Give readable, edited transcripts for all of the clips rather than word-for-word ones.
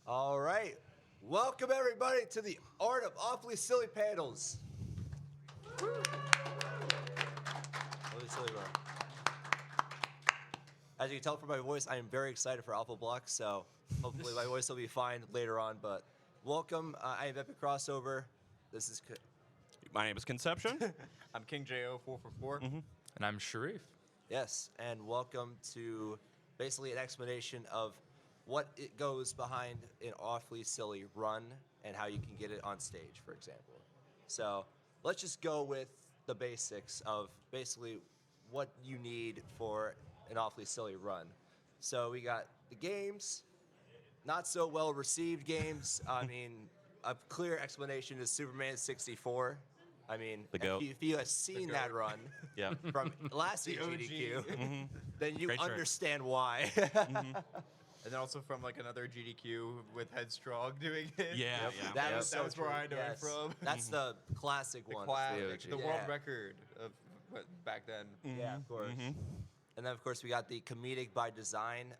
All right. Welcome, everybody, to the Art of Awfully Silly Panels. Awfully Silly Run. As you can tell from my voice, I am very excited for Alpha Block, so hopefully my voice will be fine later on. But welcome. I am Epic Crossover. This is... My name is Conception. I'm King Jo444. And I'm Sharif. Yes, and welcome to basically an explanation of what it goes behind an awfully silly run and how you can get it on stage, for example. So let's just go with the basics of basically what you need for an awfully silly run. So we got the games, not so well received games. I mean, a clear explanation is Superman 64. I mean, The GOAT. if you have seen that run Yeah. from last year's OG. GDQ, then you Great shirt. understand why. And then also from like another GDQ with Headstrong doing it. Yeah, yeah. That Yep. was so That was where true. I know it from. That's the classic The one. the world Yeah. record of back then. Yeah, of course. And then, of course, we got the comedic by design.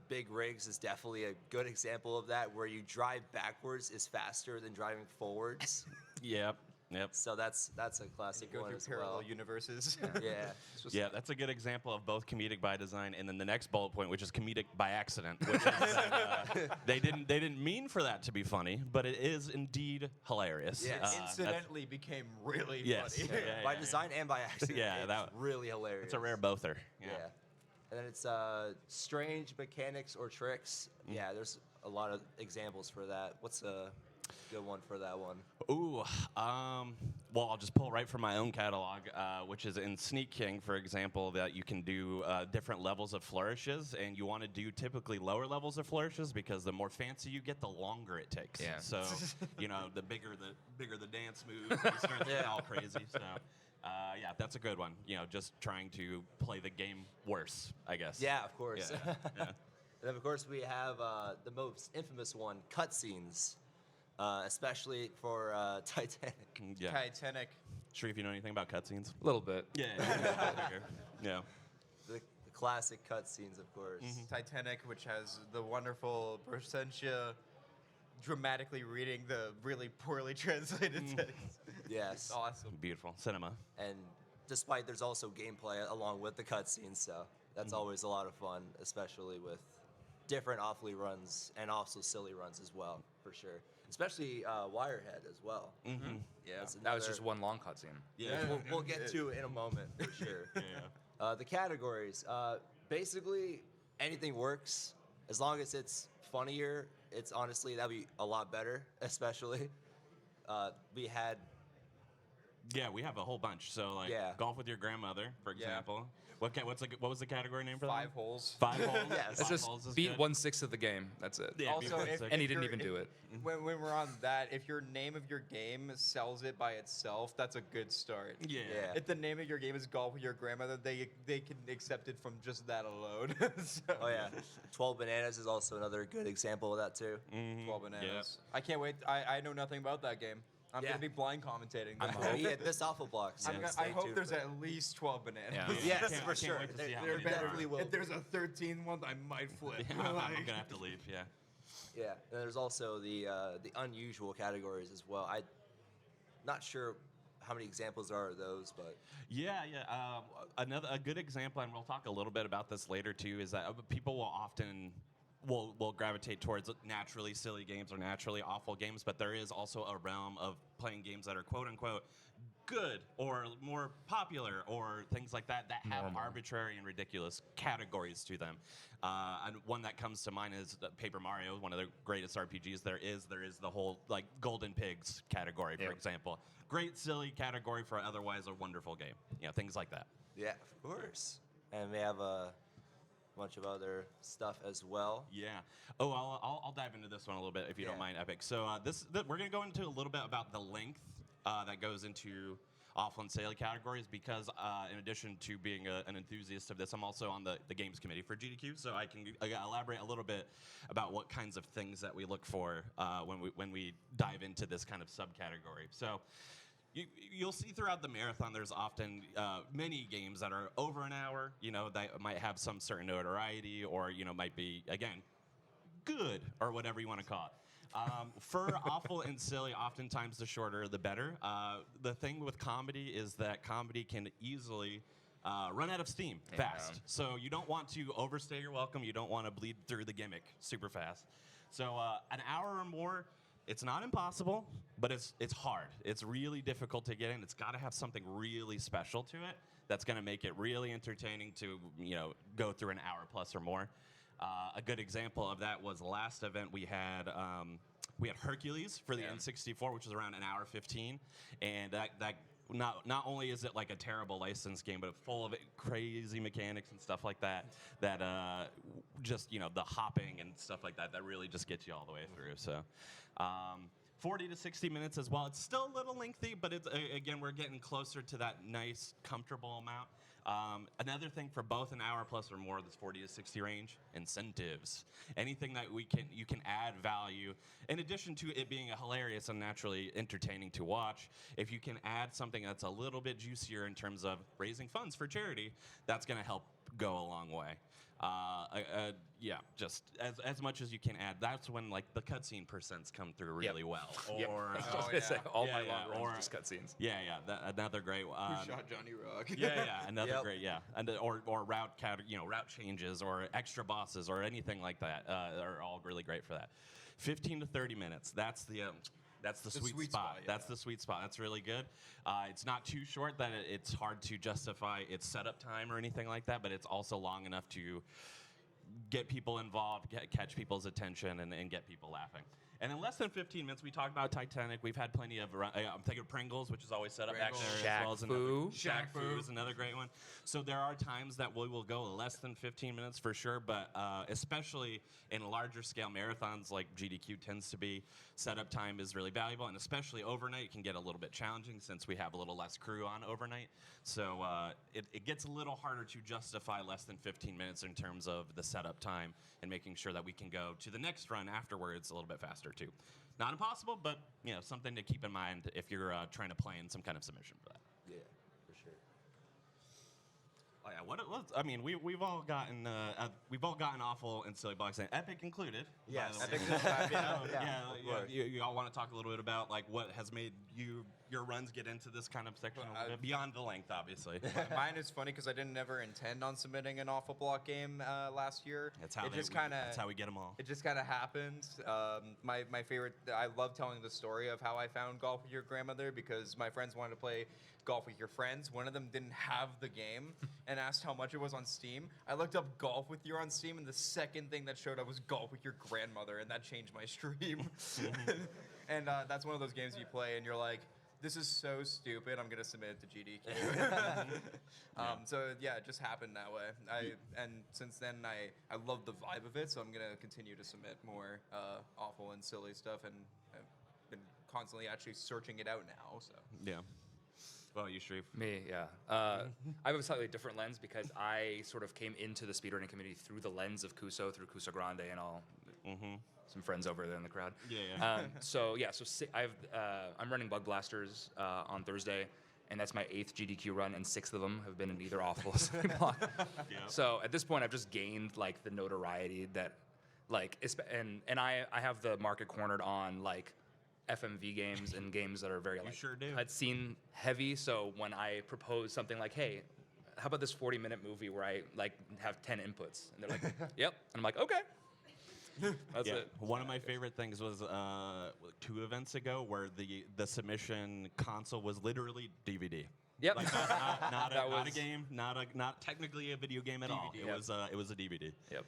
Big Rigs is definitely a good example of that, where you drive backwards is faster than driving forwards. Yep. Yep. So that's a classic Go one through as parallel well. universes. Yeah. Yeah, that's a good example of both comedic by design, and then the next bullet point, which is comedic by accident, which is that, they didn't mean for that to be funny, but it is indeed hilarious. Yes. that's- Incidentally became really Yes. funny. Yeah, By yeah, design and by accident. Yeah, it's that- really hilarious. It's a rare bother. Yeah. And then it's strange mechanics or tricks. Yeah, there's a lot of examples for that. What's a good one for that one? Ooh, well, I'll just pull right from my own catalog, which is in Sneak King, for example, that you can do different levels of flourishes, and you want to do typically lower levels of flourishes because the more fancy you get, the longer it takes. Yeah. So, the bigger the dance moves, you start to get all crazy. So, yeah, that's a good one. Just trying to play the game worse, I guess. Yeah, of course. Yeah, yeah. And then, of course, we have the most infamous one, cutscenes, especially for Titanic. Yeah. Titanic. Sharif, you know anything about cutscenes? A little bit. Yeah. Yeah. The classic cutscenes, of course. Titanic, which has the wonderful Persentia dramatically reading the really poorly translated text. Yes. Awesome. Beautiful cinema. And despite there's also gameplay along with the cutscenes, so that's always a lot of fun, especially with different awfully runs and also silly runs as well, for sure. Especially Wirehead as well. Yeah. That's That was another- just one long cutscene. Yeah. We'll get to it in a moment, for sure. Yeah. The categories. Basically, anything works as long as it's funnier. It's honestly, that'd be a lot better, especially. We had, Yeah, we have a whole bunch. So, like, Yeah. golf with your grandmother, for Yeah. example. What was the category name for that? 5 holes. 5 holes. Yes. It's Five just holes is beat good. 1/6 of the game. That's it. Yeah, Also, beat if- 1/6. And he if didn't you're- even do it. When we're on that, if your name of your game sells it by itself, that's a good start. Yeah. Yeah. If the name of your game is Golf with Your Grandmother, they can accept it from just that alone. So, oh yeah, 12 Bananas is also another good example of that too. 12 bananas. I can't wait. I know nothing about that game. I'm Yeah. gonna be blind commentating. I'm gonna be at this Alpha Block. So I stay hope tuned there's for it. at least 12 bananas. Yeah. Yes, Can't- for can't sure. wait to see how There many there definitely are. will. If there's a 13 one, I might flip. I'm gonna have to leave. Yeah. Yeah, and there's also the unusual categories as well. I'm not sure how many examples there are of those, but Yeah, yeah. A good example, and we'll talk a little bit about this later too, is that people will often will gravitate towards naturally silly games or naturally awful games, but there is also a realm of playing games that are quote unquote good or more popular or things like that have Normal. arbitrary and ridiculous categories to them. And one that comes to mind is Paper Mario, one of the greatest RPGs there is. There is the whole like Golden Pigs category, for Yep. example. Great silly category for otherwise a wonderful game. Things like that. yeah, of course. And we have a bunch of other stuff as well. Yeah. Oh, I'll dive into this one a little bit if you don't Yeah. mind, Epic. So we're gonna go into a little bit about the length that goes into awful and silly categories because in addition to being an enthusiast of this, I'm also on the games committee for GDQ, so I can elaborate a little bit about what kinds of things that we look for when we dive into this kind of subcategory. So. You'll see throughout the marathon, there's often many games that are over an hour. That might have some certain notoriety, or might be again good or whatever you want to call it. For awful and silly, oftentimes the shorter the better. The thing with comedy is that comedy can easily run out of steam fast. So you don't want to overstay your welcome. You don't want to bleed through the gimmick super fast. So an hour or more, it's not impossible, but it's hard. It's really difficult to get in. It's got to have something really special to it that's going to make it really entertaining to go through an hour plus or more. A good example of that was last event we had Hercules for the N64, which was around an hour 15, and that not only is it like a terrible licensed game, but full of crazy mechanics and stuff like that. Just the hopping and stuff like that really just gets you all the way through. So. 40 to 60 minutes as well. It's still a little lengthy, but it's again, we're getting closer to that nice, comfortable amount. Another thing for both an hour plus or more, this 40 to 60 range, incentives. Anything that you can add value, in addition to it being a hilarious and naturally entertaining to watch, if you can add something that's a little bit juicier in terms of raising funds for charity, that's going to help go a long way. Just as much as you can add. That's when like the cutscene percents come through really well. Or All my long runs just cutscenes. Another great. Who shot Johnny Rock? Another great. And or route changes or extra bosses or anything like that are all really great for that. 15 to 30 minutes. That's the sweet spot. That's the sweet spot. That's really good. It's not too short that it's hard to justify its setup time or anything like that, but it's also long enough to get people involved, catch people's attention, and get people laughing. And in less than 15 minutes, we talked about Titanic. We've had plenty of. I'm thinking of Pringles, which is always set up back there as well as another. Shaq Fu is another great one. So there are times that we will go less than 15 minutes for sure, but especially in larger scale marathons like GDQ tends to be, setup time is really valuable, and especially overnight it can get a little bit challenging since we have a little less crew on overnight. So it gets a little harder to justify less than 15 minutes in terms of the setup time and making sure that we can go to the next run afterwards a little bit faster too. Not impossible, but something to keep in mind if you're trying to plan some kind of submission for that. Yeah, for sure. Oh yeah, we've all gotten awful and silly boxing, Epic included. Yes. Epic You all want to talk a little bit about like what has made your runs get into this kind of section a little bit beyond the length, obviously. Mine is funny because I didn't never intend on submitting an awful block game last year. That's how we get them all. It just kind of happened. My favorite. I love telling the story of how I found Golf with Your Grandmother because my friends wanted to play Golf with Your Friends. One of them didn't have the game and asked how much it was on Steam. I looked up Golf with You on Steam, and the second thing that showed up was Golf with Your Grandmother, and that changed my stream. And that's one of those games you play, and you're like, this is so stupid, I'm going to submit it to GDQ. So, yeah, it just happened that way. And since then, I love the vibe of it, so I'm going to continue to submit more awful and silly stuff, and I've been constantly actually searching it out now. So Yeah. Well, you, Sharif? Me, yeah. I have a slightly different lens because I sort of came into the speedrunning community through the lens of Kuso, through Kuso Grande and all. Mm-hmm. Some friends over there in the crowd. Yeah. I'm running Bug Blasters on Thursday, and that's my 8th GDQ run, and 6 of them have been in either awful or silly block. Yeah. So at this point, I've just gained like the notoriety that, like, and I have the market cornered on like FMV games and games that are very like sure do. cutscene heavy. So when I propose something like, hey, how about this 40-minute movie where I like have 10 inputs, and they're like, yep, and I'm like, okay. That's it. One of my favorite things was 2 events ago where the submission console was literally DVD. Yep. Like not a game, not technically a video game at all. It was a DVD. Yep.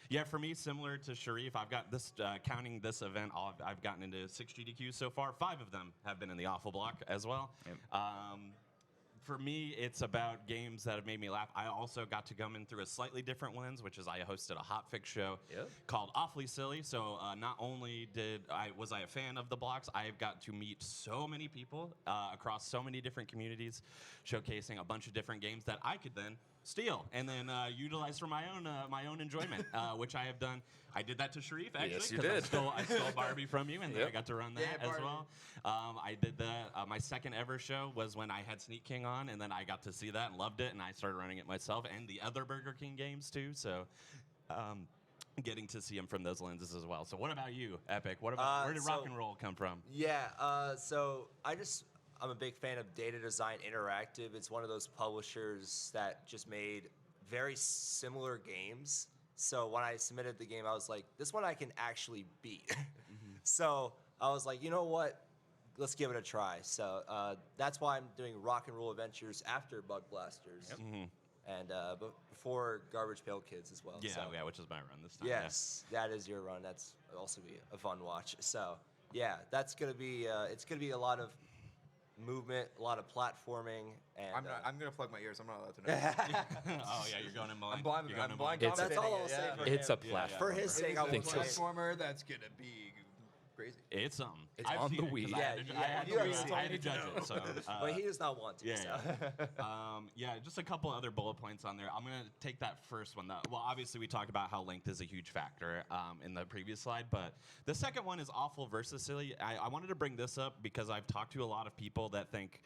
Yeah, for me, similar to Sharif, I've got this, counting this event, I've gotten into 6 GDQs so far. 5 of them have been in the awful block as well. Yep. For me, it's about games that have made me laugh. I also got to come in through a slightly different lens, which is I hosted a hotfix show called Awfully Silly. So not only was I a fan of the blocks, I've got to meet so many people across so many different communities, showcasing a bunch of different games that I could then steal and then utilize for my own enjoyment, which I have done. I did that to Sharif, actually. Yes, you did. I stole Barbie from you, and then I got to run that as well. I did that. My second ever show was when I had Sneak King on, and then I got to see that and loved it, and I started running it myself and the other Burger King games too. So getting to see him from those lenses as well. So what about you, Epic? What about where did rock and roll come from? Yeah, so I'm a big fan of Data Design Interactive. It's one of those publishers that just made very similar games. So when I submitted the game, I was like, this one I can actually beat. So I was like, you know what? Let's give it a try. So that's why I'm doing Rock and Roll Adventures after Bug Blasters. And before Garbage Pail Kids as well. Yeah, so. yeah, which is my run this time. Yes, that is your run. That's also be a fun watch. So yeah, that's gonna be it's gonna be a lot of movement, a lot of platforming, and I'm gonna plug my ears. I'm not allowed to know. Oh yeah, you're going in blind. I'm blind. You're going I'm in blind. It's- that's all I'll commentating say it, for yeah. It's a Yeah, platform. for his It sake. is I a will say platformer that's gonna be crazy. It's something. It's I've on seen the it 'cause Wii. I had to- Yeah, I had you to- haven't I had to told judge it. So, but he does not want to. yeah, so. yeah. Just a couple other bullet points on there. I'm gonna take that first one. Well, obviously we talked about how length is a huge factor in the previous slide, but the second one is awful versus silly. I wanted to bring this up because I've talked to a lot of people that think,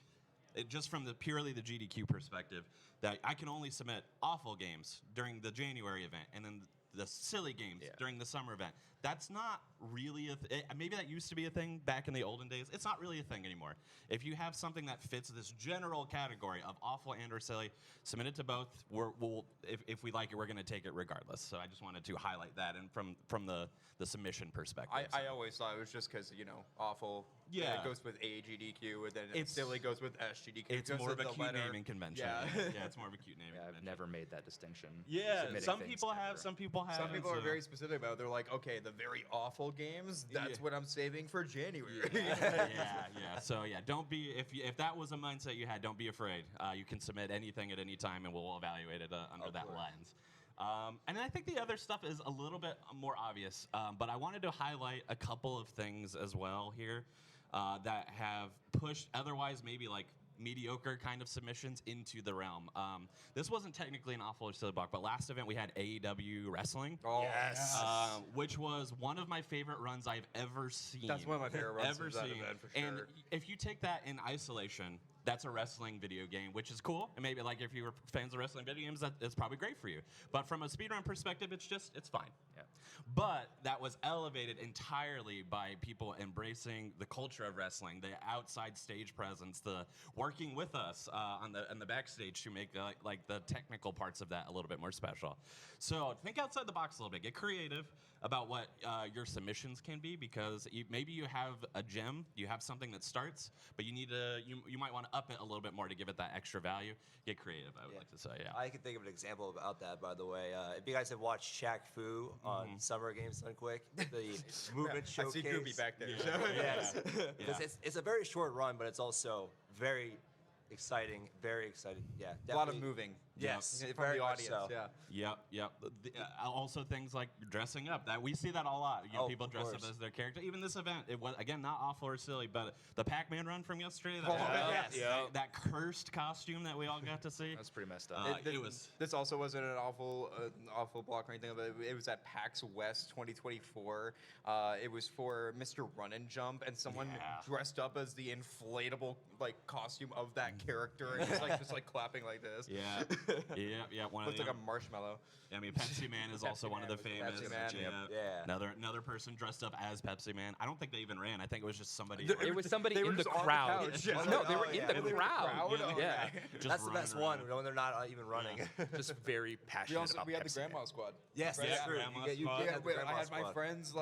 just from the purely the GDQ perspective, that I can only submit awful games during the January event, and then the silly games during the summer event. That's not really maybe that used to be a thing back in the olden days. It's not really a thing anymore. If you have something that fits this general category of awful and or silly, submit it to both. If we like it, we're going to take it regardless. So I just wanted to highlight that, and from the submission perspective. I always thought it was just because awful. Yeah. It goes with AGDQ, and then It's- silly goes with SGDQ. It's goes more of with a the cute letter. naming convention. Yeah. Yeah, it's more of a cute naming Yeah, I've convention. never made that distinction. Yeah, submitting some things people have, ever. some people have. Some people are so- very specific about it. They're like, okay, the very awful games, that's Yeah. what I'm saving for January. yeah. So yeah, don't be if that was a mindset you had, don't be afraid. You can submit anything at any time, and we'll evaluate it under Of that course. lens. And I think the other stuff is a little bit more obvious, but I wanted to highlight a couple of things as well here that have pushed otherwise maybe like mediocre kind of submissions into the realm. This wasn't technically an awful or silly block, but last event we had AEW wrestling. Oh, Yes. Which was one of my favorite runs I've ever seen. That's one of my favorite runs ever of that seen. event, for And sure. if you take that in isolation, that's a wrestling video game, which is cool. And maybe like if you were fans of wrestling video games, that's probably great for you. But from a speedrun perspective, it's fine. Yeah. But that was elevated entirely by people embracing the culture of wrestling, the outside stage presence, the working with us on the backstage to make like the technical parts of that a little bit more special. So think outside the box a little bit. Get creative about what your submissions can be, because maybe you have a gem, you have something that starts, but you might want to up it a little bit more to give it that extra value. Get creative, I would like to say. Yeah. I can think of an example about that, by the way. If you guys have watched Shaq Fu on Summer Games Done Quick, the movement I showcase. see Goopy back there. Yeah. so- Yes. Yeah. Because it's a very short run, but it's also very exciting. Very exciting. Yeah. A lot of definitely- moving. Yes. From very the much audience. so. Yeah. Yep. Also things like dressing up. That we see that a lot. Oh, People of dress up course. as their character. Even this event, it was again not awful or silly, but the Pac-Man run from yesterday. Oh, yes. That cursed costume that we all got to see. That's pretty messed up. It was. This also wasn't an awful block or anything, but it was at PAX West 2024. It was for Mr. Run and Jump, and someone Yeah. dressed up as the inflatable costume of that character, and just like clapping like this. Yeah. One Looks of like the, a marshmallow. I mean, Pepsi Man is also one of the Man was famous. Pepsi Man. Yeah. Another person dressed up as Pepsi Man. I don't think they even ran. I think it was just somebody. It was somebody They were in the just on the crowd. couch. Yeah. No, they Oh, were in yeah. the They were in the crowd. crowd? Oh, Yeah, okay. just That's the running best around. one when they're not even running. just very passionate about We had the Pepsi. Grandma Squad. Yes, Right, that's yeah. true. Grandma You squad. did Yeah, have the but I grandma had my squad. friends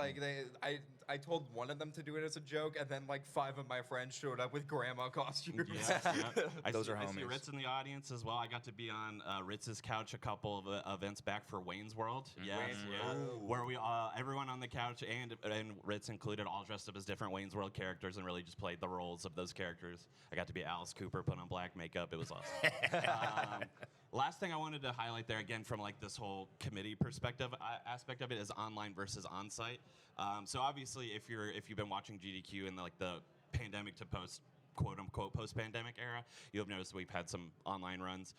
I told one of them to do it as a joke, and then 5 of my friends showed up with grandma costumes. Yeah. Those are I see homies. Ritz in the audience as well. I got to be on Ritz's couch a couple of events back for Wayne's World. Yes, Wayne's yeah. World. Where we everyone on the couch and Ritz included all dressed up as different Wayne's World characters and really just played the roles of those characters. I got to be Alice Cooper, put on black makeup. It was awesome. Last thing I wanted to highlight there, again, from this whole committee perspective aspect of it, is online versus on-site. So obviously, if you've been watching GDQ in the pandemic to quote-unquote post-pandemic era, you have noticed we've had some online runs.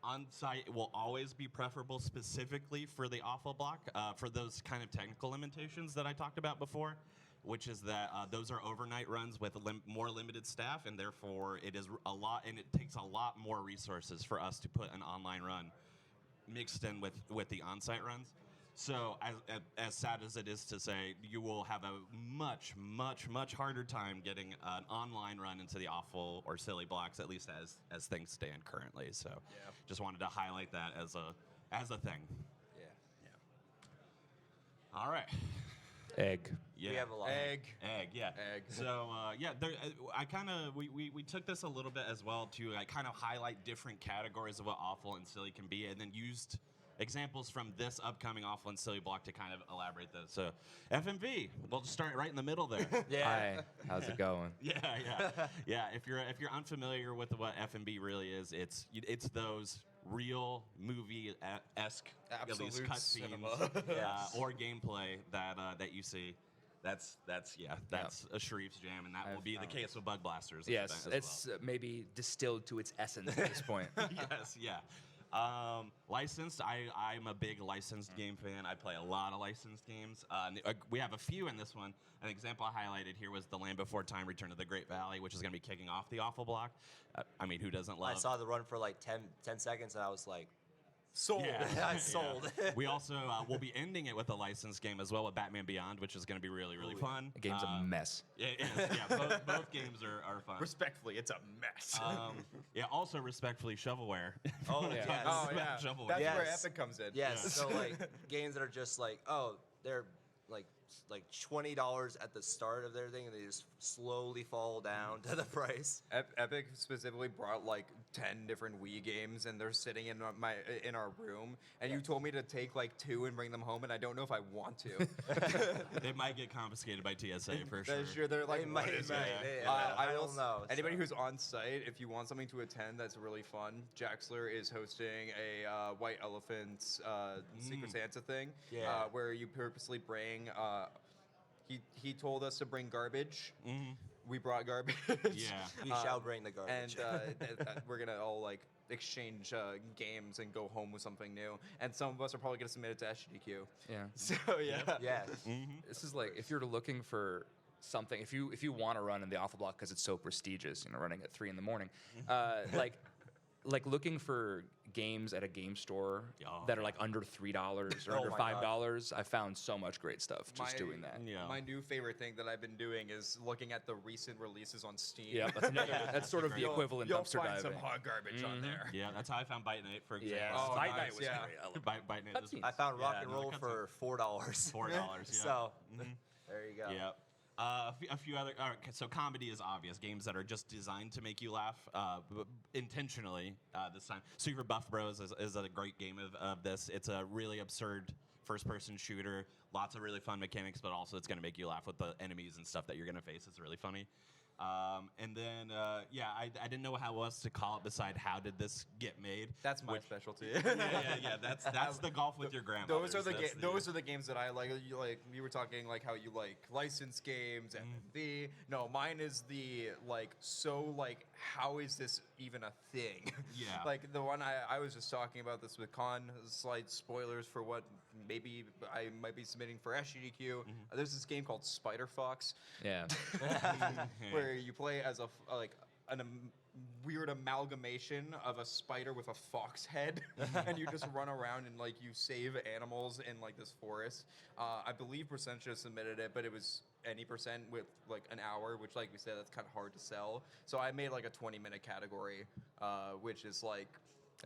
On-site will always be preferable, specifically for the awful block, for those kind of technical limitations that I talked about before, which is that those are overnight runs with more limited staff, and therefore it is a lot, and it takes a lot more resources for us to put an online run mixed in with the on-site runs. So as sad as it is to say, you will have a much, much, much harder time getting an online run into the awful or silly blocks, at least as things stand currently. So just wanted to highlight that as a thing. Yeah. All right. Egg. Yeah. We have a lot. Egg. Yeah. Egg. So I kind of we took this a little bit as well to kind of highlight different categories of what awful and silly can be, and then used examples from this upcoming awful and silly block to kind of elaborate this. So FMV, we'll just start right in the middle there. Yeah. Hi. How's it going? Yeah. If you're unfamiliar with what FMV really is, it's those real movie-esque at least Absolute cutscenes cinema. Yes. or gameplay that you see. That's a Sharif's jam, and that will I've be the found- case with Bug Blasters. Yes, as it's maybe distilled to its essence at this point. well. Yes, yeah. Licensed, I'm a big licensed game fan. I play a lot of licensed games. We have a few in this one. An example I highlighted here was The Land Before Time: Return to the Great Valley, which is going to be kicking off the awful block. I mean, who doesn't love? I saw the run for like 10 seconds, and I was like, Sold. I sold. We also will be ending it with a licensed game as well with Batman Beyond, which is going to be really, really fun. The game's a mess. It is, yeah, both games are fun. Respectfully, it's a mess. Yeah, also respectfully, shovelware. Oh, Yeah. yes. Oh yeah, Shovelware. that's where Yes. Epic comes in. Yes. Yeah. So like games that are just like, oh, they're like $20 at the start of their thing, and they just slowly fall down to the price. Epic specifically brought like 10 different Wii games, and they're sitting in our room. And you told me to take like 2 and bring them home, and I don't know if I want to. They might get confiscated by TSA for sure. They're sure they're like, They what might, is might, it? yeah, I will don't know, Anybody so. who's on site, if you want something to attend that's really fun, Jaxler is hosting a White Elephant's Secret Santa thing, Yeah. where you purposely bring. He told us to bring garbage. We brought garbage. Yeah. We shall bring the garbage. And we're gonna all like exchange games and go home with something new. And some of us are probably gonna submit it to SGDQ. Yeah. So yeah. yes. This is like if you're looking for something, if you want to run in the awful block because it's so prestigious, running at 3 a.m, like looking for games at a game store Oh, that are like under $3 or Oh under my $5. I found so much great stuff just doing that. Yeah. My new favorite thing that I've been doing is looking at the recent releases on Steam. Yeah, that's another. That's sort of the You'll- equivalent you'll dumpster find diving. some hot garbage on there. Yeah, that's how I found Bite Night, for example. Yeah, Oh, Fight nice, Night was yeah. great. I love Bite Night is Cutscenes. I found rock Yeah, and another roll for $4. $4, yeah. So there you go. Yeah. A few other. All right, so comedy is obvious. Games that are just designed to make you laugh intentionally this time. Super Buff Bros is a great game of this. It's a really absurd first-person shooter. Lots of really fun mechanics, but also it's going to make you laugh with the enemies and stuff that you're going to face. It's really funny. And then, I didn't know how else to call it beside how did this get made. That's my specialty. Yeah. That's the golf with your grandmother. Those are the games that I like. You were talking like how you like licensed games and the no, mine is the how is this even a thing? Yeah. Like the one I was just talking about this with Con. Slight spoilers for what maybe I might be submitting for SGDQ. There's this game called Spider Fox. Yeah. Where you play as weird amalgamation of a spider with a fox head, and you just run around and you save animals in this forest. I believe Percent just submitted it, but it was any percent with an hour, which like we said, that's kind of hard to sell. So I made a 20-minute category, which is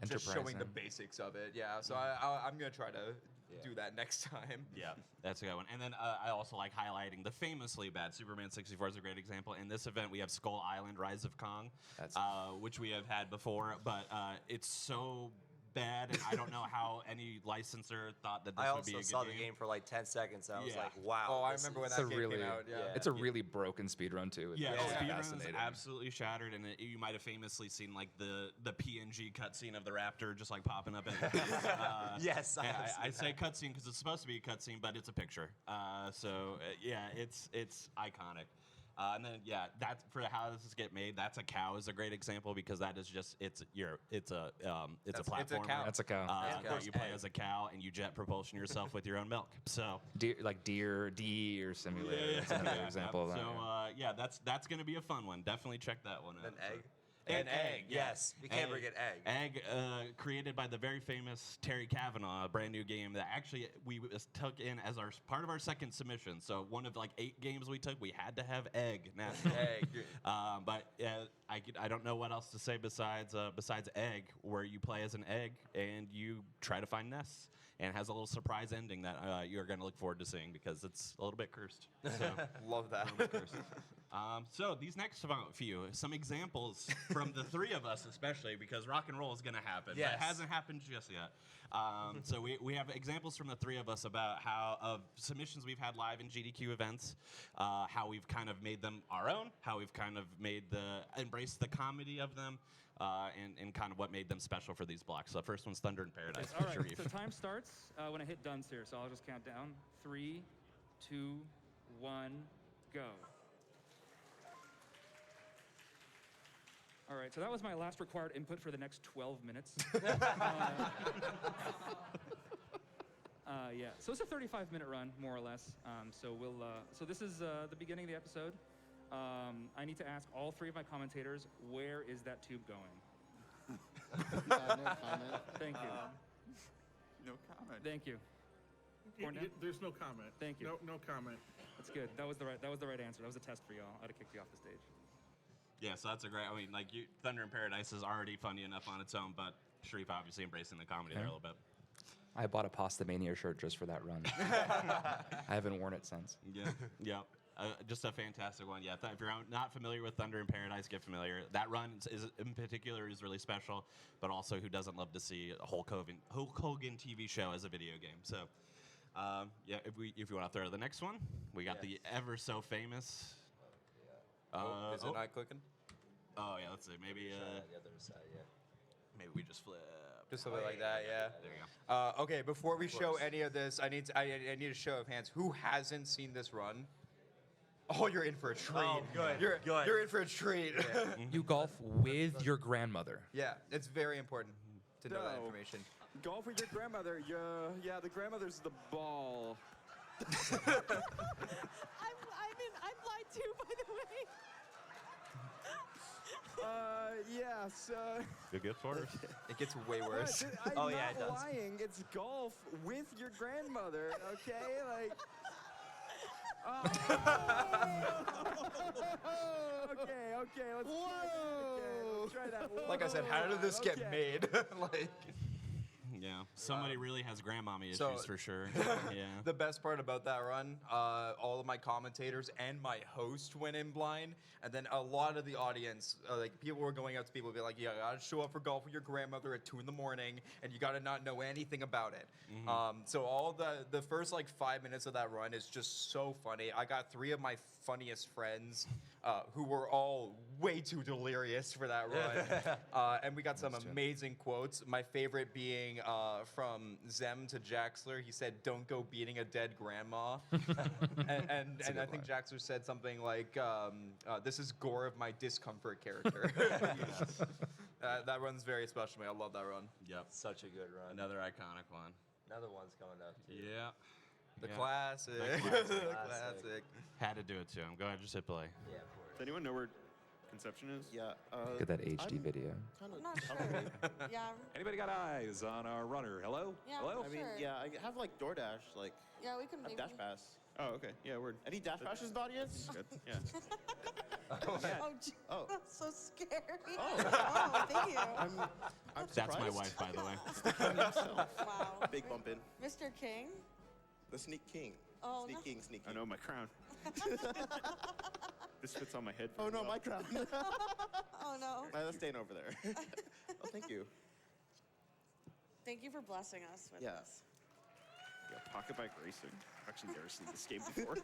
just showing the Enterprising. basics of it. Yeah. So I'm gonna try to do that next time. Yeah, that's a good one. And then I also like highlighting the famously bad Superman 64 is a great example. In this event, we have Skull Island: Rise of Kong, which we have had before, but it's so bad, and I don't know how any licensor thought that this I would be a also good saw game. the game for 10 seconds, and I was Yeah. like, wow. Oh, I this remember when is- that It's a game really, came out. Yeah. it's a really broken speedrun too. It's Yeah, Yeah. Speedruns fascinating. absolutely shattered, and you might have famously seen the PNG cutscene of the raptor just popping up. Yes, I and have I seen say cutscene because it's supposed to be a cutscene, but it's a picture. It's iconic. And then that's for how does this get made. That's a cow is a great example because that is just it's a platformer. It's a cow. That's a cow. Yeah. That you play as a cow and you jet propulsion yourself with your own milk. So Deer Simulator. That's another example of that. So that's going to be a fun one. Definitely check that one An out. egg. And egg, yes. We can't Egg. forget egg. Egg, created by the very famous Terry Kavanaugh, a brand new game that actually we took in as our part of our second submission. So one of like 8 games we took, we had to have egg nationally. Egg. But I don't know what else to say besides egg, where you play as an egg and you try to find nests. And it has a little surprise ending that you're going to look forward to seeing because it's a little bit cursed. So, Love that. so these next few, some examples from the 3 of us especially, because rock and roll is going to happen. Yes. But it hasn't happened just yet. So we have examples from the 3 of us about how of submissions we've had live in GDQ events, how we've kind of made them our own, how we've kind of embraced the comedy of them, and kind of what made them special for these blocks. So the first one's Thunder in Paradise. All right, Sharif. so time starts when I hit done here, so I'll just count down. 3, 2, 1, go. All right, so that was my last required input for the next 12 minutes. Yeah, so it's a 35-minute run, more or less. So this is the beginning of the episode. I need to ask all 3 of my commentators, where is that tube going? No comment. Thank you. No comment. Thank you. Cornell? There's no comment. Thank you. No comment. That's good. That was the right answer. That was a test for y'all. I'd have kicked you off the stage. Yeah, so that's a great. I mean, like Thunder in Paradise is already funny enough on its own, but Sharif obviously embracing the comedy there a little bit. I bought a Pasta Mania shirt just for that run. I haven't worn it since. Yeah, yeah. Just a fantastic one. Yeah, if you're not familiar with Thunder in Paradise, get familiar. That run is in particular is really special, but also who doesn't love to see a Hulk Hogan TV show as a video game? So, yeah, if you want to throw to the next one, we got the ever so famous. Is it not clicking? Oh yeah, let's see. Maybe the other side, yeah. maybe we just flip. Just something like that, yeah. There you go. Okay, before we show any of this, I need a show of hands. Who hasn't seen this run? Oh, you're in for a treat. Oh, good, good. You're in for a treat. You golf with your grandmother. Yeah, it's very important to know that No. information. Golf with your grandmother. Yeah, the grandmother's the ball. I'm lied to, by the way. Yes. Good gift for us. It gets way worse. I'm Oh, not yeah, it does. lying. It's golf with your grandmother. Okay, like. Okay. Let's try that. Like I said, how did this get Okay. made? Like. Yeah, somebody really has grandmommy issues So- for sure. Yeah. The best part about that run, all of my commentators and my host went in blind, and then a lot of the audience, like people were going up to people, be like, "Yeah, you gotta show up for golf with your grandmother at 2 in the morning, and you gotta not know anything about it." So all the first like 5 minutes of that run is just so funny. I got 3 of my funniest friends who were all way too delirious for that run, and we got some amazing quotes. My favorite being from Zem to Jaxler. He said, "Don't go beating a dead grandma," and I think Jaxler said something like, "This is gore of my discomfort character." That run's very special to me. I love that run. Yep. Such a good run. Another iconic one. Another one's coming up, too. Yeah. The Yeah. classic. The classic. The classic. Had to do it to him. Go ahead, just hit play. Yeah, of course. Does anyone know where Conception is? Yeah. Look at that HD video. I'm not sure. Yeah, Anybody got eyes on our runner? Hello? yeah, Hello? for I mean, sure. yeah, I have like DoorDash, like Yeah, we can I maybe. have Dash Pass. Oh, okay. Yeah, word. Any Dash Passes in the audience? Good. Yeah. Oh, Oh. so scary. Oh. Oh, thank you. I'm surprised. That's my wife, by the way. Wow. Big bump in. Mr. King. The Sneak King. Oh, Sneak no. King, Sneak I King. know my crown. This fits on my head. Oh very no, well. my crown. Oh no. That's staying over there. Oh, thank you. Thank you for blessing us with Yeah. this. Yeah, pocket bike racing. I've actually never seen this game before.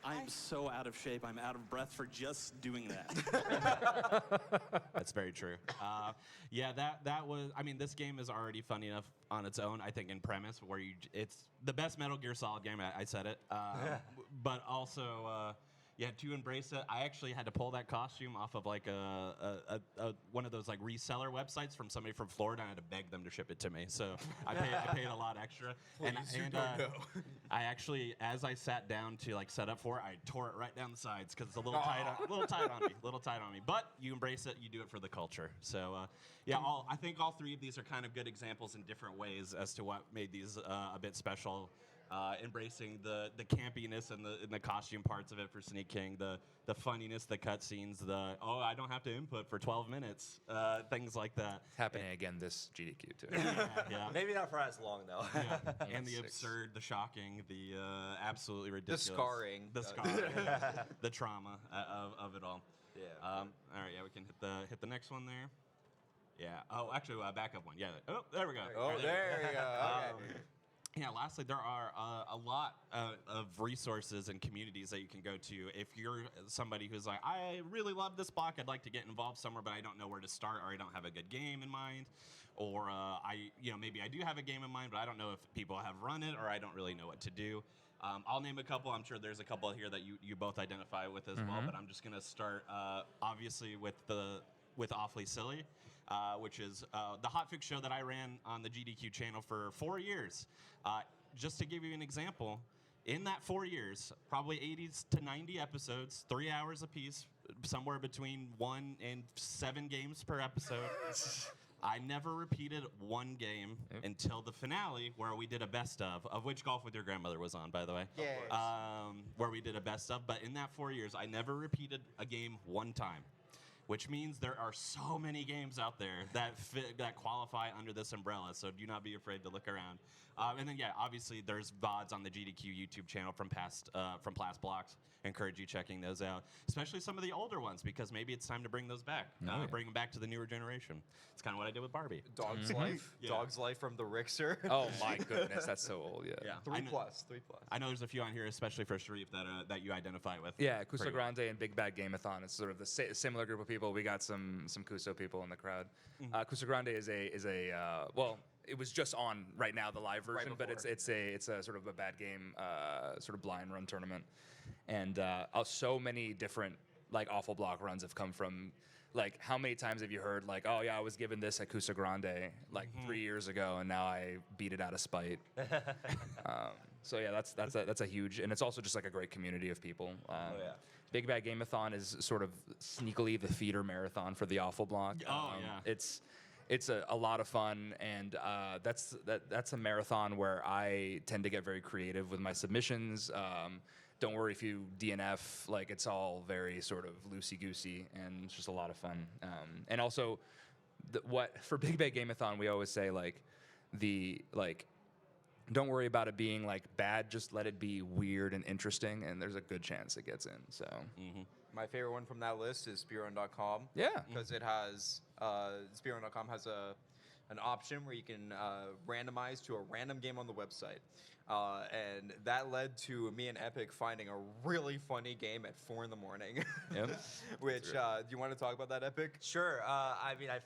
I'm so out of shape. I'm out of breath for just doing that. That's very true. Yeah, that was. I mean, this game is already funny enough on its own. I think in premise, it's the best Metal Gear Solid game. I said it, but also Yeah, to embrace it, I actually had to pull that costume off of like one of those like reseller websites from somebody from Florida. I had to beg them to ship it to me, so I paid a lot extra. I actually, as I sat down to like set up for it, I tore it right down the sides because it's a little tight on me. But you embrace it, you do it for the culture. So I think all three of these are kind of good examples in different ways as to what made these a bit special. Embracing the campiness and the costume parts of it for Sneak King, the funniness, the cutscenes, I don't have to input for 12 minutes, things like that. Happening again this GDQ too. Yeah. Maybe not for as long though. Yeah. And the absurd, the shocking, the absolutely ridiculous. The scarring, the trauma of it all. Yeah. All right, we can hit the next one there. Yeah. Oh, actually, backup one. Yeah. Oh, there we go. Oh, there you go. Okay. Yeah, lastly, there are a lot of resources and communities that you can go to if you're somebody who's like, I really love this block, I'd like to get involved somewhere, but I don't know where to start, or I don't have a good game in mind, or maybe I do have a game in mind, but I don't know if people have run it, or I don't really know what to do. I'll name a couple. I'm sure there's a couple here that you both identify with as well, but I'm just going to start, obviously, with Awfully Silly. Which is the hotfix show that I ran on the GDQ channel for 4 years. Just to give you an example, in that 4 years, probably 80 to 90 episodes, 3 hours apiece, somewhere between 1 and 7 games per episode. I never repeated one game until the finale, where we did a best of which Golf with Your Grandmother was on, by the way. Yeah. Where we did a best of, but in that 4 years, I never repeated a game one time. Which means there are so many games out there that qualify under this umbrella, so do not be afraid to look around. And then, obviously, there's VODs on the GDQ YouTube channel from past blocks. I encourage you checking those out, especially some of the older ones, because maybe it's time to bring those back, bring them back to the newer generation. It's kind of what I did with Barbie. Dog's Life. Yeah. Dog's Life from the Rickster. Oh my goodness, that's so old. Yeah. 3+. I know there's a few on here, especially for Sharif, that you identify with. Yeah, Kusa pretty well. Grande and Big Bad Gameathon is sort of the similar group of people. We got some Kuso people in the crowd. Kusa Grande is a it was just on right now, the live version, but it's a sort of a bad game sort of blind run tournament, and so many different like awful block runs have come from. Like, how many times have you heard, like, oh, yeah, I was given this at Kusa Grande, like, 3 years ago, and now I beat it out of spite. So, yeah, that's a huge, and it's also just, like, a great community of people. Big Bad Gameathon is sort of sneakily the feeder marathon for the Awful Block. It's a lot of fun, and that's a marathon where I tend to get very creative with my submissions. Don't worry if you DNF, like it's all very sort of loosey-goosey, and it's just a lot of fun. And also, for Big Bad Gameathon, we always say don't worry about it being like bad, just let it be weird and interesting, and there's a good chance it gets in. So. My favorite one from that list is Speedrun.com. Yeah. Because it has, Speedrun.com has an option where you can randomize to a random game on the website. And that led to me and Epic finding a really funny game at 4 a.m. Yep. Which, do you want to talk about that, Epic? Sure.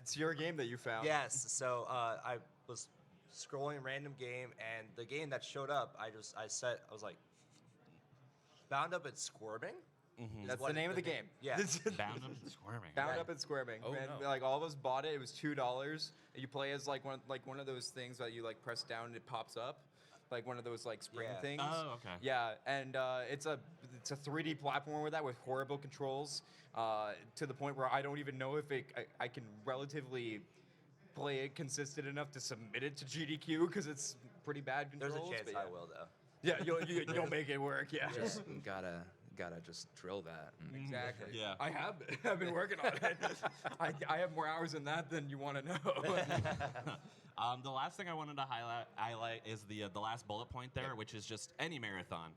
It's your game that you found. Yes. So I was scrolling random game, and the game that showed up, I was like, Bound Up and Squirming. That's the name of the game. Yeah. Bound Up and Squirming. Bound Up and Squirming. Oh, and no. like all of us bought it. It was $2. You play as like one of those things that you like press down and it pops up, like one of those like spring things. Oh, okay. Yeah, and it's a 3D platform with horrible controls, to the point where I don't even know if I can relatively play it consistent enough to submit it to GDQ because it's pretty bad controls. There's a chance but yeah. I will though. Yeah, you'll make it work. Yeah. Just gotta just drill that. Exactly. Yeah. I have been. I've been working on it. I have more hours in that than you want to know. The last thing I wanted to highlight is the last bullet point there, which is just any marathon.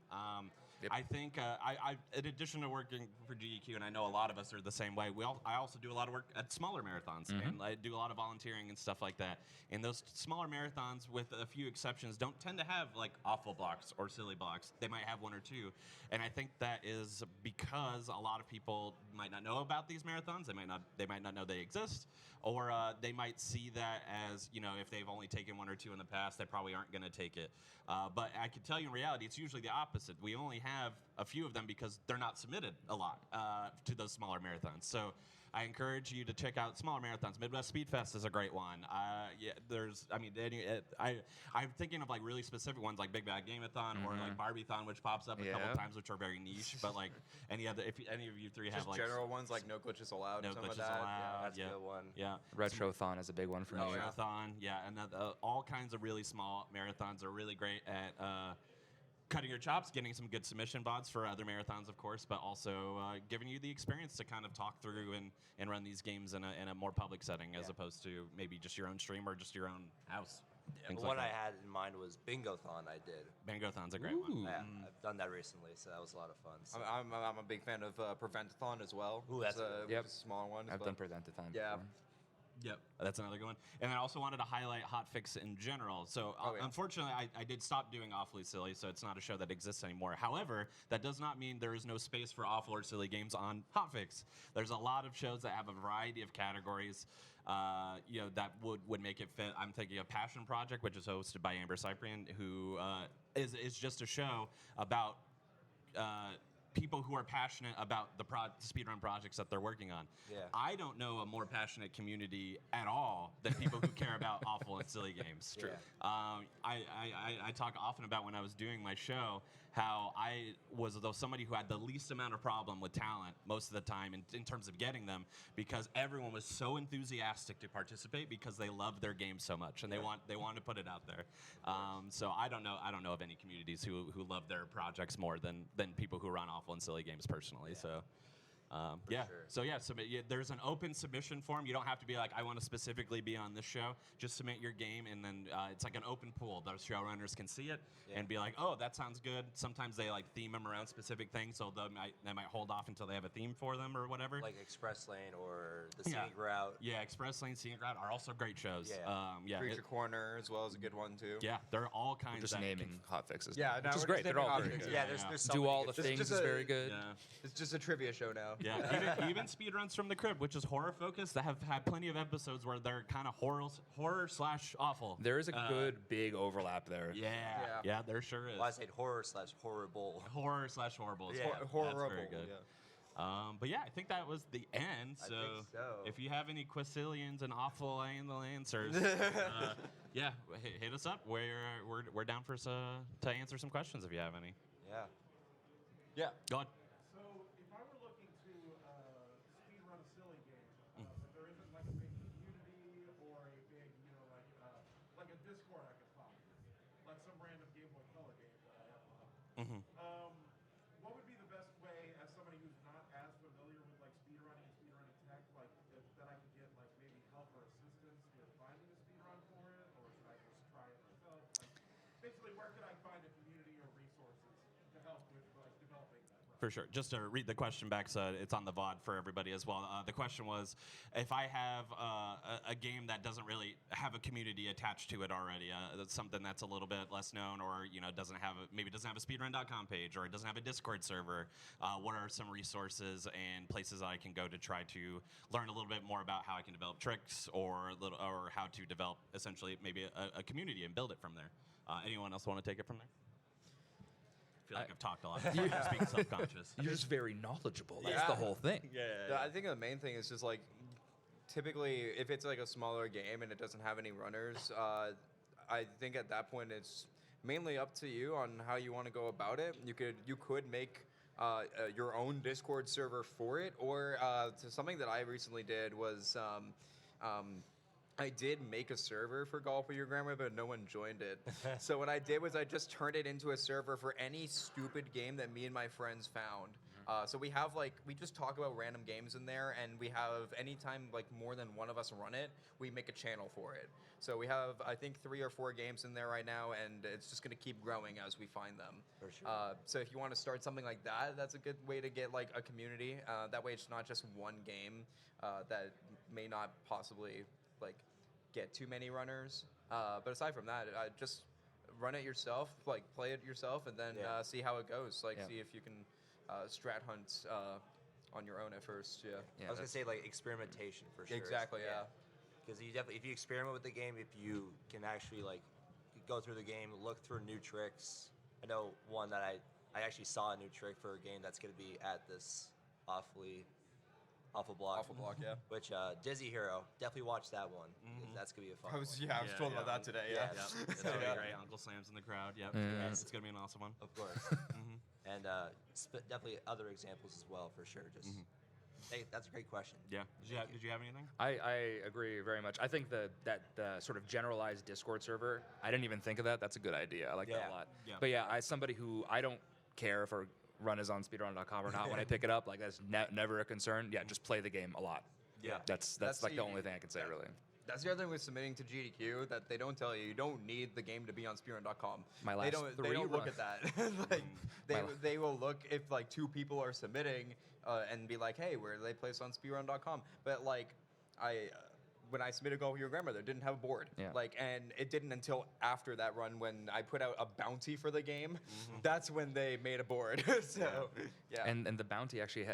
I think I in addition to working for GDQ, and I know a lot of us are the same way. I also do a lot of work at smaller marathons, and I do a lot of volunteering and stuff like that. And those smaller marathons, with a few exceptions, don't tend to have like awful blocks or silly blocks. They might have one or two, and I think that is because a lot of people might not know about these marathons. They might not know they exist, or they might see that as, if they've only taken 1 or 2 in the past, they probably aren't going to take it. But I can tell you in reality, it's usually the opposite. We only have a few of them because they're not submitted a lot to those smaller marathons. So I encourage you to check out smaller marathons. Midwest Speed Fest is a great one. I'm thinking of like really specific ones like Big Bad Gameathon or like Barbiethon, which pops up a couple Yeah. times, which are very niche. But like any of you three have Just like general ones like no glitches allowed. no or something glitches like that. allowed. That's a good one. Yeah. Retrothon is a big one for me. Marathon, and all kinds of really small marathons are really great at cutting your chops, getting some good submission VODs for other marathons, of course, but also giving you the experience to kind of talk through and run these games in a more public setting as opposed to maybe just your own stream or just your own house. The one I had in mind was Bingothon. I did. Bingothon's a great one. Yeah, I've done that recently, so that was a lot of fun. So. I'm a big fan of Preventathon as well. Ooh, that's It's a- a, Yep. a smaller one. I've but- done Preventathon Yeah. before. Yep, that's another good one. And I also wanted to highlight Hotfix in general. So unfortunately, I did stop doing Awfully Silly, so it's not a show that exists anymore. However, that does not mean there is no space for awful or silly games on Hotfix. There's a lot of shows that have a variety of categories. That would make it fit. I'm thinking of Passion Project, which is hosted by Amber Cyprian, who is just a show about people who are passionate about the speedrun projects that they're working on. Yeah. I don't know a more passionate community at all than people who care about awful and silly games. True. I talk often about when I was doing my show how I was somebody who had the least amount of problem with talent most of the time in terms of getting them, because everyone was so enthusiastic to participate because they love their game so much and they want to put it out there. So I don't know of any communities who love their projects more than people who run awful and silly games personally. So. There's an open submission form. You don't have to be like, I want to specifically be on this show. Just submit your game, and then it's like an open pool. The showrunners can see it and be like, oh, that sounds good. Sometimes they like theme them around specific things, so they might hold off until they have a theme for them or whatever. Like Express Lane or the Scenic Route. Yeah, Express Lane, Scenic Route are also great shows. Creature Corner as well as a good one too. Yeah, there are all kinds. Just that naming hotfixes. Yeah, which no, is we're great. just They're all naming very hotfixes. good. Yeah, there's so Do many all the good- things just is a- very good. Yeah. It's just a trivia show now. Yeah, even Speedruns from the Crib, which is horror focused, that have had plenty of episodes where they're kind of horror / awful. There is a good big overlap there. Yeah, there sure is. Well, I said horror/horrible. Horror / horrible. Yeah. That's Horrible. very good. Yeah. But yeah, I think that was the end. I So, think so. if you have any quasillions and awful answers, hit us up. We're down for to answer some questions if you have any. Yeah. Yeah. Go on. So, if I were looking to speedrun a silly game, if there isn't like a big community or a big, like a Discord I could pop, like some random Game Boy Color game that I have pop. What would be the best way, as somebody who's not as familiar with like speedrunning and speedrunning tech, like that I could get like maybe help or assistance with finding a speedrun for it, or should I just try it myself? Like, basically, where could I find a community or resources to help with like developing that? For sure. Just to read the question back, so it's on the VOD for everybody as well. The question was, if I have a game that doesn't really have a community attached to it already, that's something that's a little bit less known, or doesn't have a speedrun.com page, or it doesn't have a Discord server, what are some resources and places I can go to try to learn a little bit more about how I can develop tricks, or how to develop essentially maybe a community and build it from there? Anyone else want to take it from there? I feel like I've talked a lot. I'm being self-conscious. You're just very knowledgeable. That's the whole thing. Yeah, I think the main thing is just like, typically, if it's like a smaller game and it doesn't have any runners, I think at that point it's mainly up to you on how you want to go about it. You could make your own Discord server for it, or something that I recently did was I did make a server for Golf with Your Grandma, but no one joined it. So what I did was I just turned it into a server for any stupid game that me and my friends found. So we just talk about random games in there, and we have, anytime like more than one of us run it, we make a channel for it. So we have, I think, 3 or 4 games in there right now, and it's just gonna keep growing as we find them. For sure. So if you want to start something like that, that's a good way to get like a community. That way it's not just one game that may not possibly like get too many runners. But aside from that, just run it yourself, like play it yourself, and then see how it goes. Like see if you can strat hunt on your own at first. Yeah. I was gonna say like experimentation for sure. Exactly. Yeah. because you definitely, if you experiment with the game, if you can actually like go through the game, look for new tricks. I know one that I actually saw a new trick for a game that's going to be at this awful block. Awful block, yeah. Which Dizzy Hero, definitely watch that one. 'Cause that's going to be a fun I one. was told about that today. Yeah. It's gonna be great. Uncle Sam's in the crowd. Yep. It's gonna be an awesome one. Of course. And definitely other examples as well, for sure. Just hey, that's a great question. Yeah. Did you have anything? I agree very much. I think that sort of generalized Discord server, I didn't even think of that. That's a good idea. I like that Yeah. a lot. Yeah. But yeah, as somebody who I don't care if a run is on speedrun.com or not when I pick it up, like that's never a concern. Yeah, just play the game a lot. Yeah. That's like the only thing I can say really. That's the other thing with submitting to GDQ that they don't tell you. You don't need the game to be on Speedrun.com. My last they don't three look run- at that. Like they will look if like 2 people are submitting and be like, hey, where do they place on Speedrun.com? But like when I submitted Golf with Your Grandmother, it didn't have a board. Yeah. Like, and it didn't until after that run when I put out a bounty for the game. That's when they made a board. So yeah. And the bounty actually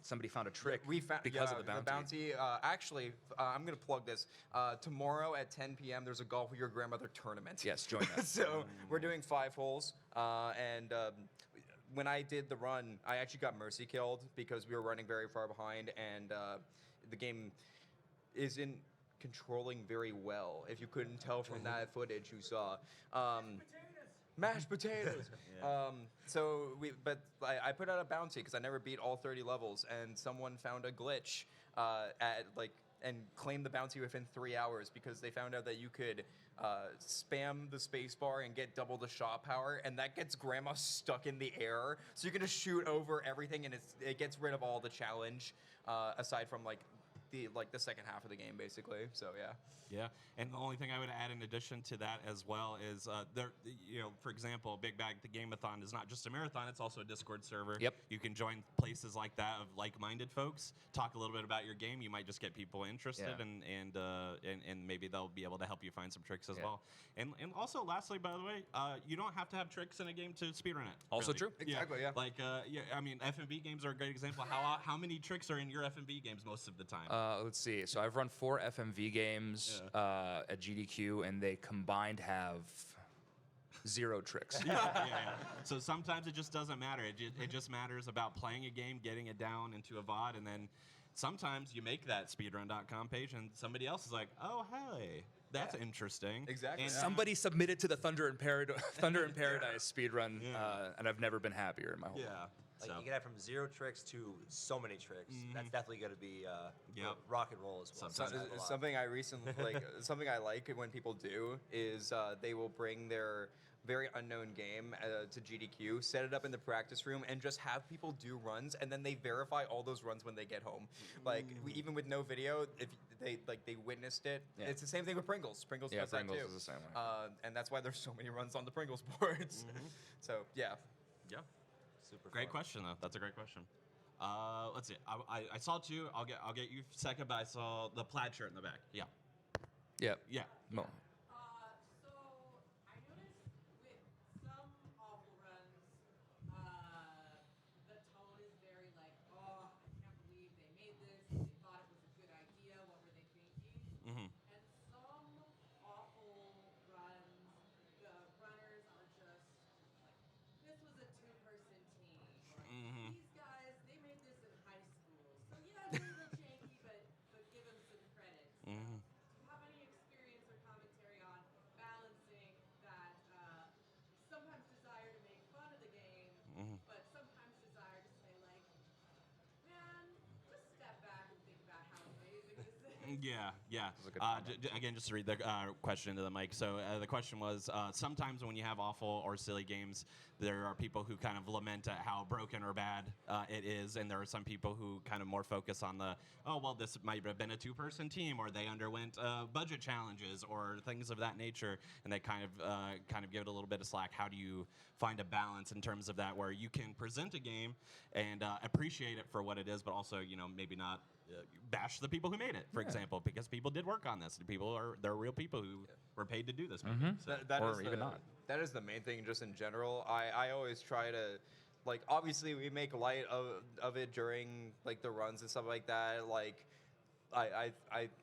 somebody found a trick We found because of the bounty. Actually, I'm gonna plug this. Tomorrow at 10 p.m. there's a Golf with Your Grandmother tournament. Yes, join us. So we're doing 5 holes, and when I did the run, I actually got mercy killed because we were running very far behind, and the game isn't controlling very well. If you couldn't tell from that footage you saw. Mashed potatoes. But I put out a bounty because I never beat all 30 levels, and someone found a glitch and claimed the bounty within 3 hours because they found out that you could spam the space bar and get double the shot power, and that gets Grandma stuck in the air. So you're gonna shoot over everything, and it gets rid of all the challenge aside from the second half of the game, basically. So yeah. Yeah, and the only thing I would add in addition to that as well is for example, Big Bag the Gameathon is not just a marathon; it's also a Discord server. Yep. You can join places like that of like-minded folks. Talk a little bit about your game. You might just get people interested, Yeah. and maybe they'll be able to help you find some tricks as Yeah. well. And also, lastly, by the way, you don't have to have tricks in a game to speedrun it. Also really. true. Exactly, yeah. Like, I mean, FMV games are a great example. How many tricks are in your FMV games most of the time? Let's see. So I've run 4 FMV games at GDQ, and they combined have 0 tricks. Yeah. So sometimes it just doesn't matter. It just matters about playing a game, getting it down into a VOD, and then sometimes you make that speedrun.com page, and somebody else is like, oh, hey, that's interesting. Exactly. And Somebody submitted to the Thunder in Paradise speedrun, and I've never been happier in my whole life. Yeah. Like So, you can have from 0 tricks to so many tricks. That's definitely going to be Yep. rock and roll as well. Something I recently something I like when people do is they will bring their very unknown game to GDQ, set it up in the practice room, and just have people do runs, and then they verify all those runs when they get home. Like even with no video, if they witnessed it, Yeah. it's the same thing with Pringles. Pringles Yeah, does Pringles that too. is the same way. And that's why there's so many runs on the Pringles boards. So yeah. yeah. Super Great fun. question, though. That's a great question. Let's see. I saw 2. I'll get you second, but I saw the plaid shirt in the back. Yeah. Yeah. Yeah. No. So I noticed with some awful runs, the tone is very like, oh, I can't believe they made this. They thought it was a good idea. What were they thinking? Mm-hmm. And some awful runs, the runners are just like, this was a 2-person team. Or, these guys, they made this in high school. So yeah, they're a little janky, but give them some credit. Do you have any experience or commentary on balancing that sometimes desire to make fun of the game, but sometimes desire to say like, man, just step back and think about how amazing this is? Yeah. That's a good comment. Again, just to read the question into the mic. So the question was, sometimes when you have awful or silly games, there are people who kind of lament at how broken or bad it is, and there are some people who kind of more focus on the, oh, well, this might have been a 2-person team, or they underwent budget challenges, or things of that nature, and they kind of give it a little bit of slack. How do you find a balance in terms of that, where you can present a game and appreciate it for what it is, but also, maybe not bash the people who made it, for example, because people did work on this. They're real people who were paid to do this. Maybe. So, Or even not. That is the main thing, just in general. I always try to, like, obviously we make light of it during like the runs and stuff like that. Like, I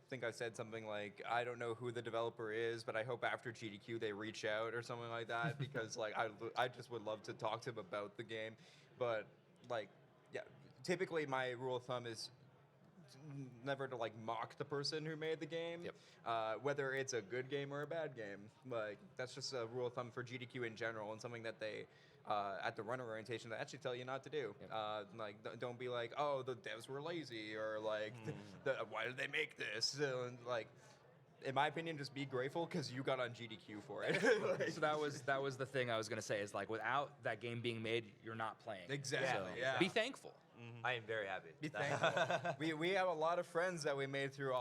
think I said something like, I don't know who the developer is, but I hope after GDQ they reach out or something like that because like I just would love to talk to them about the game, but like yeah, typically my rule of thumb is never to like mock the person who made the game, whether it's a good game or a bad game. Like that's just a rule of thumb for GDQ in general, and something that they at the runner orientation they actually tell you not to do. Like don't be like, oh, the devs were lazy, or like why did they make this? And like. In my opinion, just be grateful because you got on GDQ for it. Like, So that was the thing I was gonna say is like without that game being made, you're not playing. Exactly. So Yeah. Be thankful. I am very happy. Be thankful. we have a lot of friends that we made through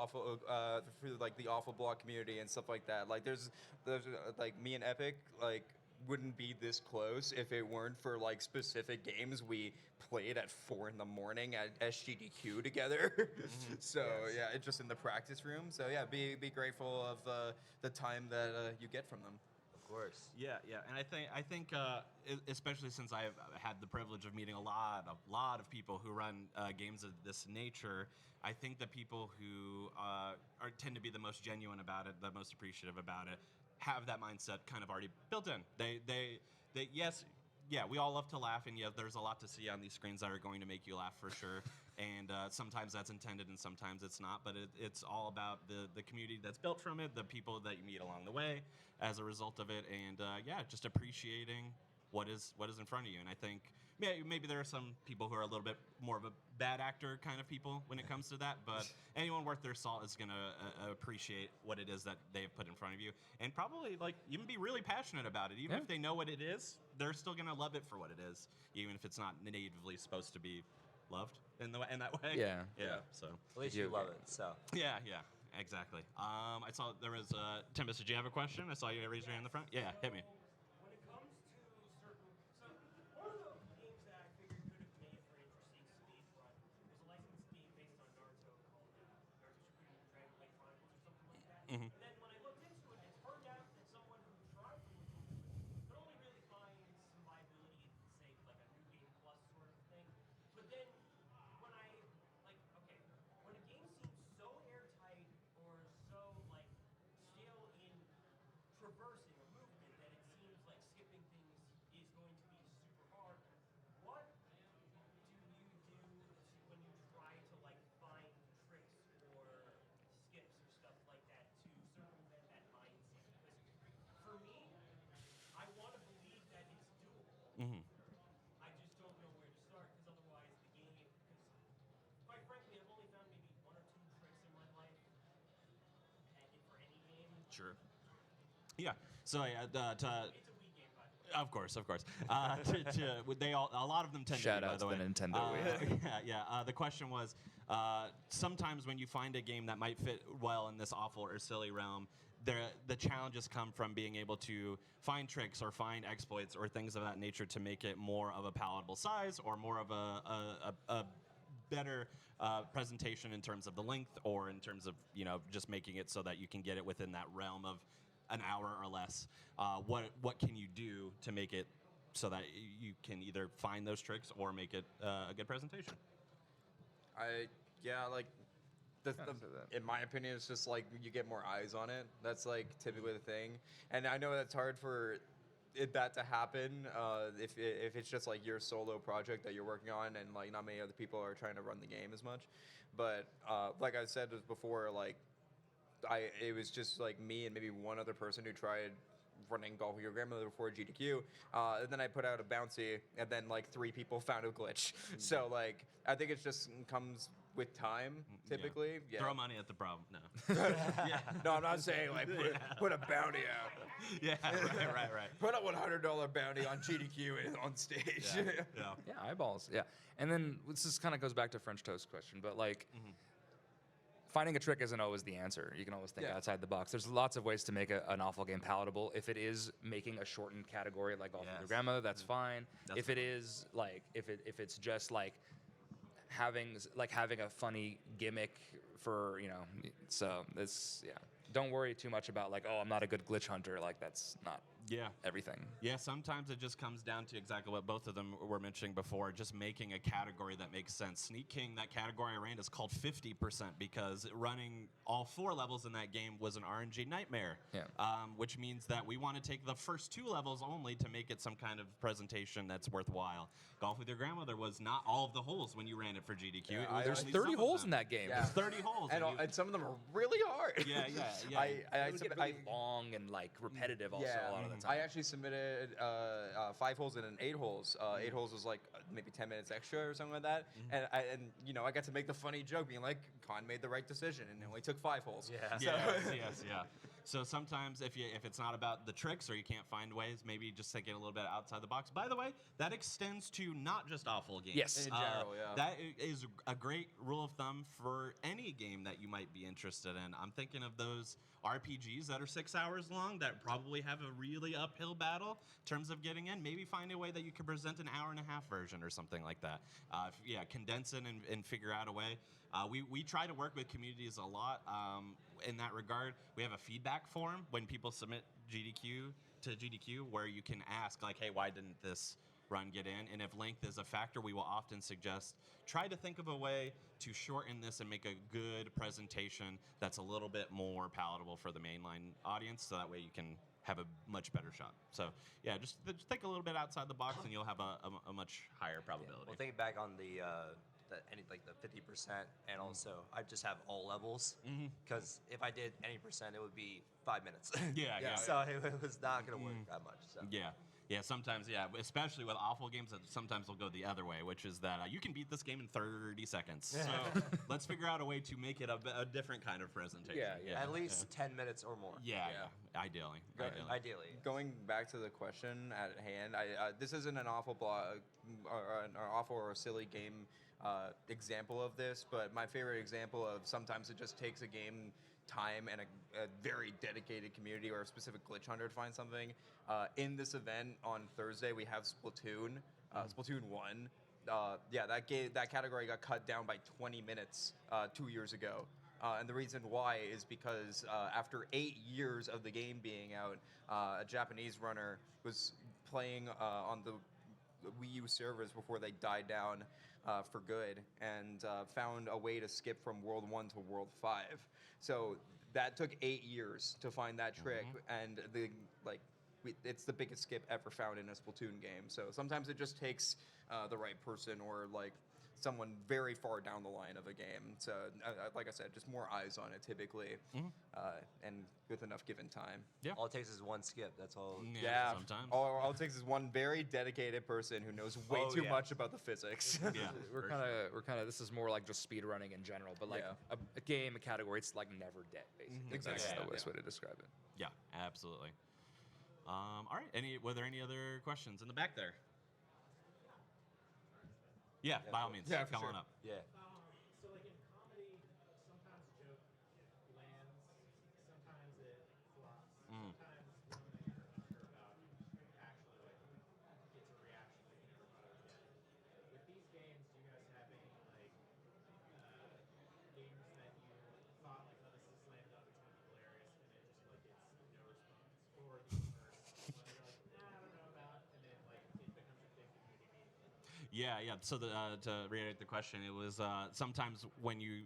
through like the awful block community and stuff like that. Like there's like me and Epic like wouldn't be this close if it weren't for like specific games we played at 4 a.m. at SGDQ together. So yeah, it's just in the practice room. So yeah, be grateful of the time that you get from them. Of course. Yeah, and I think especially since I've had the privilege of meeting a lot of people who run games of this nature, I think the people who tend to be the most genuine about it, the most appreciative about it, have that mindset kind of already built in. They yes, yeah, we all love to laugh, and yeah, there's a lot to see on these screens that are going to make you laugh for sure. And sometimes that's intended, and sometimes it's not. But it's all about the community that's built from it, the people that you meet along the way as a result of it, and yeah, just appreciating what is in front of you. And I think maybe there are some people who are a little bit more of a bad actor kind of people when it comes to that, but anyone worth their salt is going to appreciate what it is that they've put in front of you, and probably like even be really passionate about it. Even if they know what it is, they're still going to love it for what it is, even if it's not natively supposed to be loved in that way. Yeah. So At least you love it. So yeah, exactly. I saw there was Timbus. Did you have a question? I saw you raise your hand in the front. Yeah, hit me. When it comes to certain, so one of the games that I figured could have made for interesting speedrun was a licensed game based on Naruto called Naruto Shippuden Dragon Blade Chronicles or something like that. Mhm. And then when I looked into it, it turned out that someone who tried to look into it could only really find some viability in, say, like a new game plus sort of thing. But then when I like, okay, when a game seems so airtight or so like still in traversing or movement that it seems like skipping things is going to be super hard. What do you do when you try to like find tricks or skips or stuff like that to circumvent that mindset? Because for me, I want to believe that it's doable. Mhm. I just don't know where to start because otherwise the game, because quite frankly, I've only found maybe 1 or 2 tricks in my life for any game. Sure. Yeah. So yeah, It's a Wii game, by the way. of course. A lot of them tend Shout to be, by out the to way. the Nintendo Wii. Yeah. The question was, sometimes when you find a game that might fit well in this awful or silly realm, the challenges come from being able to find tricks or find exploits or things of that nature to make it more of a palatable size or more of a better presentation in terms of the length or in terms of just making it so that you can get it within that realm of an hour or less. What can you do to make it so that you can either find those tricks or make it a good presentation? In my opinion, it's just like you get more eyes on it. That's like typically the thing, and I know that's hard for that to happen if it's just like your solo project that you're working on and like not many other people are trying to run the game as much. But like I said before, like it was just like me and maybe one other person who tried running Golf with Your Grandmother before GDQ, and then I put out a bouncy, and then like 3 people found a glitch. So like I think it just comes with time typically. Yeah. Throw money at the problem. No. No, I'm not saying like put a bounty out. Yeah, right. Put a $100 bounty on GDQ and on stage. Yeah, eyeballs. Yeah, and then this kind of goes back to French Toast question, but like. Finding a trick isn't always the answer. You can always think outside the box. There's lots of ways to make an awful game palatable. If it is making a shortened category like Golf with Your Grandmother, that's fine. If it is like if it's just like having a funny gimmick for so it's Don't worry too much about like, oh, I'm not a good glitch hunter. Like that's not Yeah. everything. Yeah, sometimes it just comes down to exactly what both of them were mentioning before, just making a category that makes sense. Sneak King, that category I ran is called 50% because running all 4 levels in that game was an RNG nightmare. Yeah. Which means that we want to take the first 2 levels only to make it some kind of presentation that's worthwhile. Golf with Your Grandmother was not all of the holes when you ran it for GDQ. Yeah, It was There's only 30 some of holes them. in that game. Yeah. There's 30 holes. And, and you- and some of them are really hard. yeah. It would get really long and like repetitive. Also, a lot of the time. I actually submitted 5 holes and then 8 holes. 8 holes was like maybe 10 minutes extra or something like that. And I got to make the funny joke, being like, Khan made the right decision, and it only took 5 holes. Yeah. Yes. So sometimes if it's not about the tricks or you can't find ways, maybe just thinking a little bit outside the box. By the way, that extends to not just awful games. Yes. In general, yeah. That is a great rule of thumb for any game that you might be interested in. I'm thinking of those RPGs that are 6 hours long that probably have a really uphill battle in terms of getting in. Maybe find a way that you can present an hour-and-a-half version or something like that. Condense it and figure out a way. We try to work with communities a lot in that regard. We have a feedback form when people submit GDQ where you can ask, like, hey, why didn't this run get in? And if length is a factor, we will often suggest try to think of a way to shorten this and make a good presentation that's a little bit more palatable for the mainline audience, so that way you can have a much better shot. So yeah, just think a little bit outside the box and you'll have a much higher probability. Well, thinking back on the 50%, and also I just have all levels, because if I did any percent, it would be 5 minutes. Yeah. So it was not going to work that much. So. Yeah, sometimes, especially with awful games, that sometimes will go the other way, which is that you can beat this game in 30 seconds. So let's figure out a way to make it a different kind of presentation. At least 10 minutes or more. Ideally. Ideally. Going back to the question at hand, this isn't an awful or a silly game example of this, but my favorite example of sometimes it just takes a game time and a very dedicated community or a specific glitch hunter to find something. In this event on Thursday, we have Splatoon, Splatoon 1. That category got cut down by 20 minutes 2 years ago. And the reason why is because after 8 years of the game being out, a Japanese runner was playing on the Wii U servers before they died down for good, and found a way to skip from World 1 to World 5. So that took 8 years to find that trick, and it's the biggest skip ever found in a Splatoon game. So sometimes it just takes the right person or someone very far down the line of a game. So like I said, just more eyes on it typically, and with enough given time. Yeah. All it takes is one skip. That's all. Yeah. Sometimes. All it takes is one very dedicated person who knows way too much about the physics. We're kind of. This is more like just speed running in general, but like a game, a category, it's like never dead, basically. Exactly. That's the best way to describe it. Yeah, absolutely. All right. Were there any other questions in the back there? Yeah, by all means. Yeah, for come sure. on up. Yeah. So like in comedy, sometimes a joke lands, sometimes it flops. Sometimes one that you're unsure about actually gets a reaction that you never thought it would get. With these games, do you guys have any games that you thought oh, this is slam dunk, it's gonna be hilarious, and it just gets no response, or the inverse, when you're like, I don't know about, and then it becomes a big community meme. Yeah. So to reiterate the question, it was sometimes when you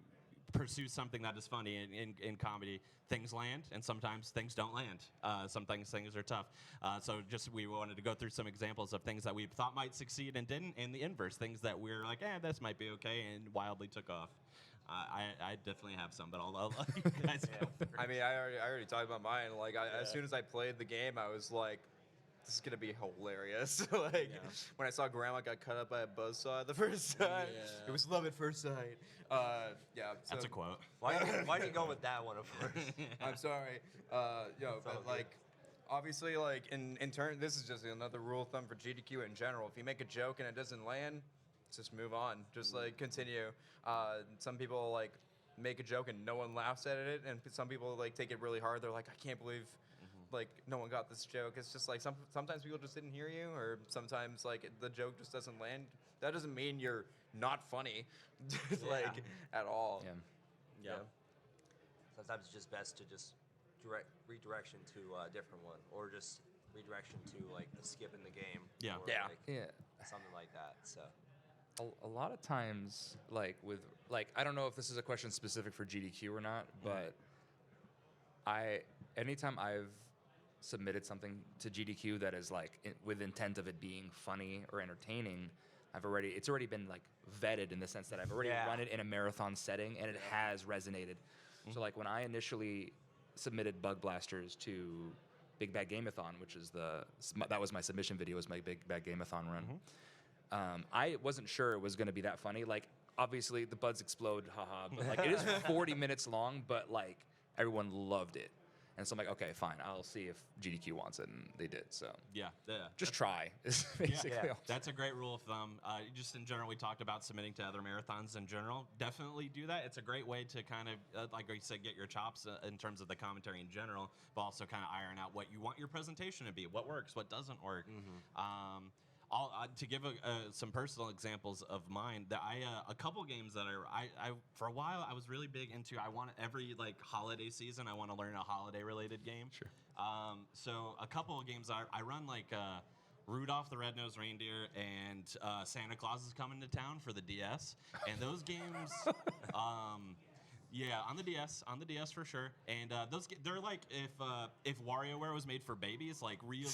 pursue something that is funny in comedy, things land, and sometimes things don't land. Sometimes things are tough. So we wanted to go through some examples of things that we thought might succeed and didn't, and the inverse, things that we're like, this might be okay, and wildly took off. I definitely have some, but I'll let you guys go first. I mean, I already talked about mine. As soon as I played the game, I was like, this is gonna be hilarious. When I saw Grandma got cut up by a buzzsaw the first time, it was love at first sight. That's a quote. Why do you go with that one, of course? I'm sorry. Obviously, in turn, this is just another rule of thumb for GDQ in general. If you make a joke and it doesn't land, just move on. Just continue. Some people make a joke and no one laughs at it, and some people take it really hard. They're like, I can't believe no one got this joke. It's just sometimes people just didn't hear you, or sometimes the joke just doesn't land. That doesn't mean you're not funny, at all. Yeah. Sometimes it's just best to just redirection to a different one, or just redirection to like a skip in the game. Yeah. Or, Yeah. Like, Yeah. something like that. So. A lot of times, like I don't know if this is a question specific for GDQ or not, but anytime I've submitted something to GDQ that is like with intent of it being funny or entertaining, it's already been like vetted in the sense that I've already run it in a marathon setting and it has resonated. So like when I initially submitted Bug Blasters to Big Bad Gameathon, which is that was my submission video, was my Big Bad Gameathon run. I wasn't sure it was going to be that funny. Like, obviously, the buds explode, haha. But like, it is 40 minutes long, but like, everyone loved it. And so I'm like, okay, fine. I'll see if GDQ wants it, and they did. So Yeah. just try. Is basically all. That's a great rule of thumb. Just in general, we talked about submitting to other marathons in general. Definitely do that. It's a great way to kind of, like we said, get your chops in terms of the commentary in general, but also kind of iron out what you want your presentation to be, what works, what doesn't work. To give some personal examples of mine, that a couple games that I for a while I was really big into. I want every like holiday season I want to learn a holiday related game. Sure. So a couple of games I run like Rudolph the Red-Nosed Reindeer and Santa Claus is Coming to Town for the DS, and those games. Yeah, on the DS for sure. And they're like if WarioWare was made for babies, like real,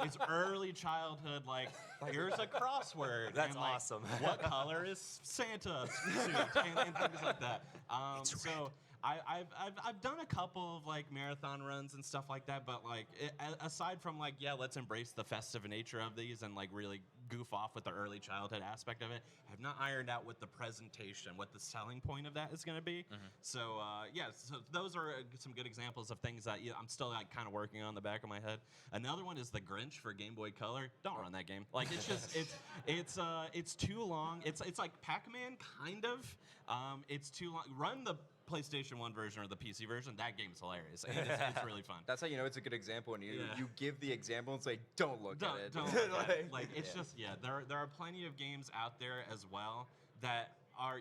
it's early childhood. Like here's a crossword. That's and, like, awesome. What color is Santa's suit and things like that. So I've done a couple of like marathon runs and stuff like that, but like aside from like let's embrace the festive nature of these and like really goof off with the early childhood aspect of it, I've not ironed out what the presentation, what the selling point of that is going to be. So so those are some good examples of things that I'm still like kind of working on in the back of my head. Another one is the Grinch for Game Boy Color. Don't run that game. Like it's just it's too long. It's like Pac-Man kind of. It's too long. Run the PlayStation 1 version or the PC version. That game's hilarious. It's really fun. That's how you know it's a good example when you give the example and say, don't look at it. Don't look at it. Like it's just there are plenty of games out there as well that are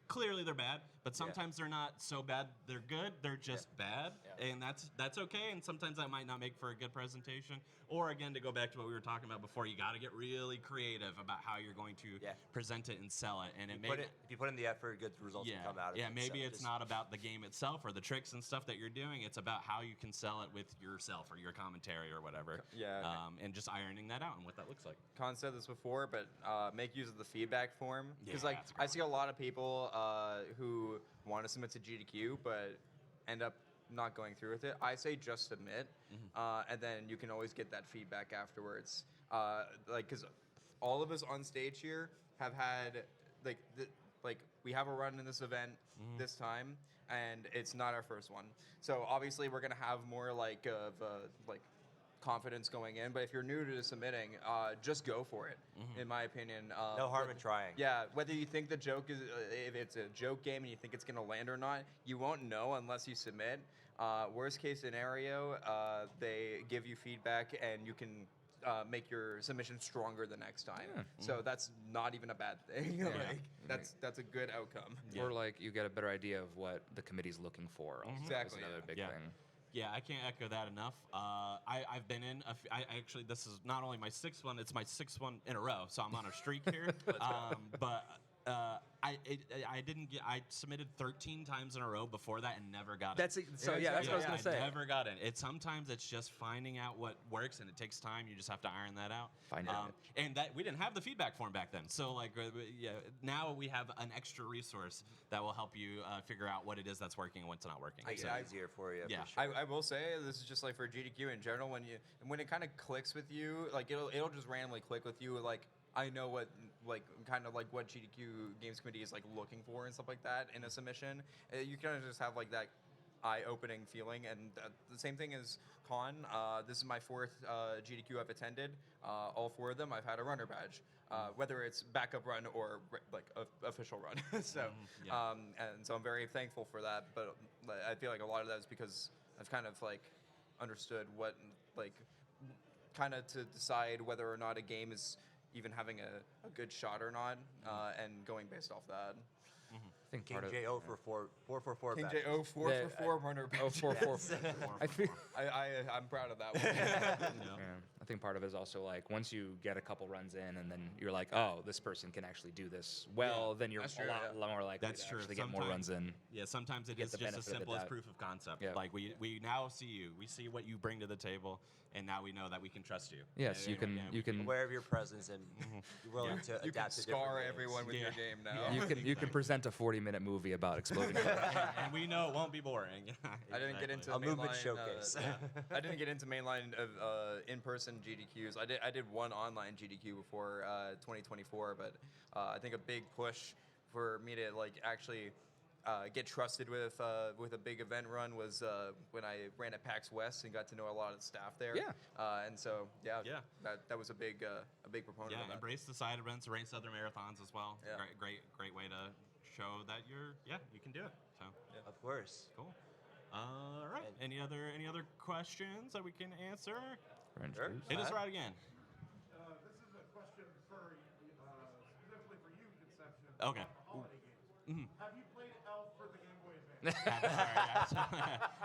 clearly they're bad, but sometimes they're not so bad they're good. They're just bad, and that's okay. And sometimes that might not make for a good presentation. Or again, to go back to what we were talking about before, you got to get really creative about how you're going to present it and sell it. And if you put in the effort, good results can come out of it. Yeah, maybe So it's not about the game itself or the tricks and stuff that you're doing. It's about how you can sell it with yourself or your commentary or whatever. And just ironing that out and what that looks like. Con said this before, but make use of the feedback form. Because like that's a good I see a lot of people who want to submit to GDQ, but end up not going through with it. I say just submit, and then you can always get that feedback afterwards. Because all of us on stage here have had we have a run in this event this time, and it's not our first one. So obviously we're gonna have more confidence going in. But if you're new to submitting, just go for it. In my opinion, no harm in trying. Yeah, whether you think the joke is if it's a joke game and you think it's gonna land or not, you won't know unless you submit. Worst case scenario, they give you feedback and you can make your submission stronger the next time. So that's not even a bad thing. That's a good outcome. Or like you get a better idea of what the committee's looking for. Also. Exactly. That's another big thing. Yeah, I can't echo that enough. I've been in. Actually, this is not only my sixth one; it's my sixth one in a row. So I'm on a streak here. But I didn't get. I submitted 13 times in a row before that and never got it. That's what I was gonna say. I never got it. Sometimes it's just finding out what works, and it takes time. You just have to iron that out. Find out. And that we didn't have the feedback form back then. So now we have an extra resource that will help you figure out what it is that's working and what's not working. Makes it easier for you. Yeah. For sure. I will say this is just like for GDQ in general. When it kind of clicks with you, like it'll just randomly click with you. Like I know what what GDQ Games Committee is like looking for and stuff like that in a submission. You kind of just have like that eye-opening feeling, and the same thing as Con. This is my fourth GDQ I've attended. All four of them I've had a runner badge, whether it's backup run or like official run. So and so I'm very thankful for that. But I feel like a lot of that is because I've kind of like understood what kind of to decide whether or not a game is even having a good shot or not, and going based off that. I think King part of J 0 for 444 King back. J 04 The- for 4 runner back. 044. I feel. I'm proud of that one. Yeah, I think part of it is also like once you get a couple runs in, and then you're like, oh, this person can actually do this well. Then you're That's a true, lot more likely That's to true. actually get more runs in. Yeah, sometimes it Get is the just as benefit of the simple as doubt. proof of concept. Yeah. Like we now see you. We see what you bring to the table, and now we know that we can trust you. Yes, you And, can. yeah, You can. Aware of your presence and willing to You can adapt to different scar ways. everyone with your Yeah. game now. You can present a 40-minute movie about exploding. and we know it won't be boring. I didn't get into A movement mainline, showcase. I didn't get into mainline of in-person GDQs. I did one online GDQ before 2024, but I think a big push for me to like actually get trusted with a big event run was when I ran at PAX West and got to know a lot of the staff there. Yeah. And so yeah, Yeah. that was a big proponent Yeah, of that. embrace the side events, race other marathons as well. Yeah. Great way to show that you can do it. So Of course. cool. All right. Any other questions that we can answer? French Sure. boost. It is right again. This is a question for specifically for you, Conception. Okay. On the holiday games. Mhm. Have you played Elf for the Game Boy Advance?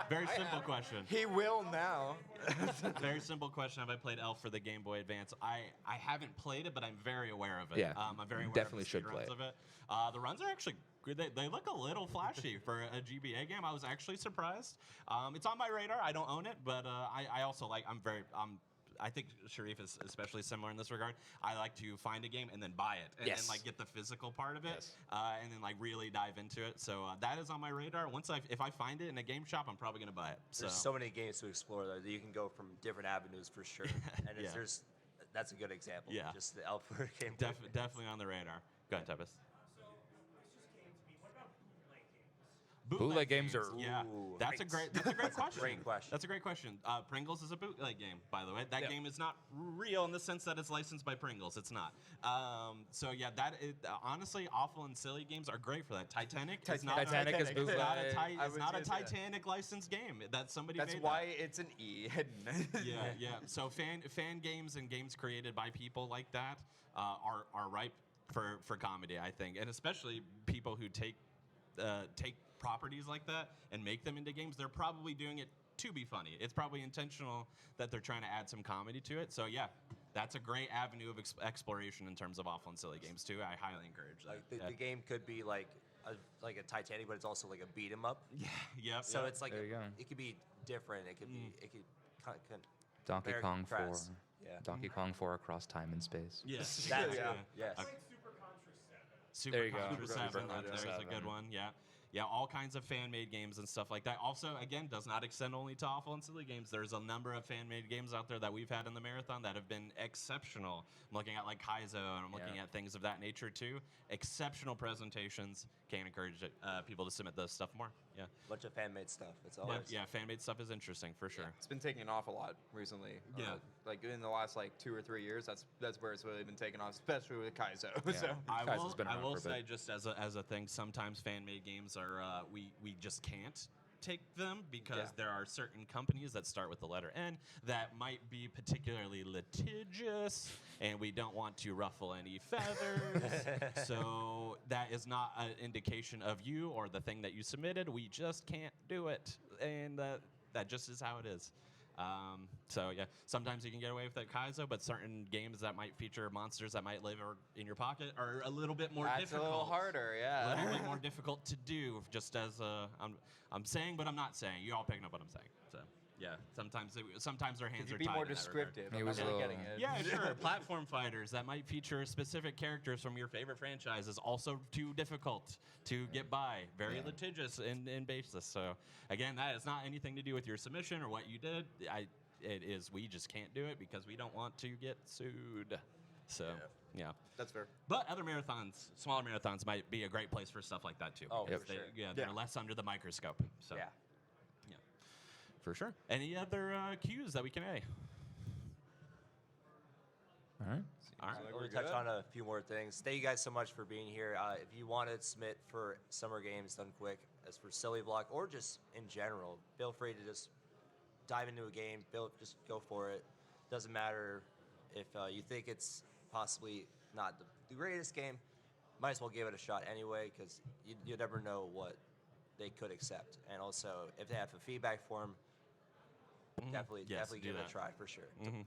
Very simple question. He will now. Very simple question. Have I played Elf for the Game Boy Advance? I haven't played it, but I'm very aware of it. Yeah, I'm very aware definitely of the should speedruns play it. of it. The runs are actually good. They look a little flashy for a GBA game. I was actually surprised. It's on my radar. I don't own it, but I also like. I think Sharif is especially similar in this regard. I like to find a game and then buy it and Yes. like get the physical part of it, Yes. and then like really dive into it. So that is on my radar. If I find it in a game shop, I'm probably gonna buy it. There's so many games to explore there that you can go from different avenues for sure. And Yeah. that's a good example. Yeah. Just the Elf for Game Boy. Definitely on the radar. Go ahead, Tepis. So this just came to me. What about bootleg games? Bootleg games are- yeah. Ooh, That's a great question. great question. That's a great question. Pringles is a bootleg game, by the way. That Yeah. game is not real in the sense that it's licensed by Pringles. It's not. So yeah, that is honestly awful and silly games are great for that. Titanic is not Titanic is it's not a, bootleg. I it's was not a gonna say that. Titanic licensed game. That somebody That's made why that. it's an E hidden. Yeah. So fan games and games created by people like that are ripe for comedy, I think, and especially people who take properties like that and make them into games. They're probably doing it to be funny. It's probably intentional that they're trying to add some comedy to it. So yeah, that's a great avenue of exploration in terms of awful and silly games too. I highly encourage that. Like the game could be like a Titanic, but it's also like a beat 'em up. Yep. So yep. it's like There you go. it could be different. It could be it could Donkey very Kong 4. compressed. Yeah. Donkey Kong 4 across time and space. Yes. That exactly. too. Yes. I played Super Contra 7. Super There you go. Contra Super 7, Contra there's a 7. good one. Yeah, all kinds of fan-made games and stuff like that. Also, again, does not extend only to awful and silly games. There's a number of fan-made games out there that we've had in the marathon that have been exceptional. I'm looking at like Kaizo, and I'm looking Yeah. at things of that nature too. Exceptional presentations. Can't encourage people to submit this stuff more. Yeah, Bunch of fan made stuff. It's yeah, always yeah. Fan-made stuff is interesting for sure. It's been taking off a lot recently. Yeah. Like in the last like 2 or 3 years, that's where it's really been taking off, especially with Kaizo. Yeah. So Kaizo's been I around will for a bit. say just as a thing, sometimes fan-made games are we just can't take them because Yeah. there are certain companies that start with the letter N that might be particularly litigious, and we don't want to ruffle any feathers. So that is not an indication of you or the thing that you submitted. We just can't do it, and that just is how it is. So yeah, sometimes you can get away with it, Kaizo, but certain games that might feature monsters that might live in your pocket are a little bit more that's difficult. a little harder, yeah. A little bit more difficult to do. Just as I'm saying, but I'm not saying. You all picking up what I'm saying. So yeah, sometimes their hands Could you are be tied more in that regard. descriptive? He I'm was not a really little- getting it. Yeah, sure. Platform fighters that might feature specific characters from your favorite franchise is also too difficult to get by. Very litigious in basis. So again, that is not anything to do with your submission or what you did. It is we just can't do it because we don't want to get sued. So yeah. That's fair. But other marathons, smaller marathons, might be a great place for stuff like that too. Oh, because for sure. Yeah, they're less under the microscope. So yeah. yeah, for sure. Any other cues that we can A? All right. All right. Let me touch on a few more things. Thank you guys so much for being here. If you want to submit for Summer Games Done Quick, as for Silly Block, or just in general, feel free to just dive into a game. Just go for it. Doesn't matter if you think it's possibly not the greatest game. might as well give it a shot anyway, because you never know what they could accept. And also, if they have a feedback form, definitely Yes, do give it that. a try for sure.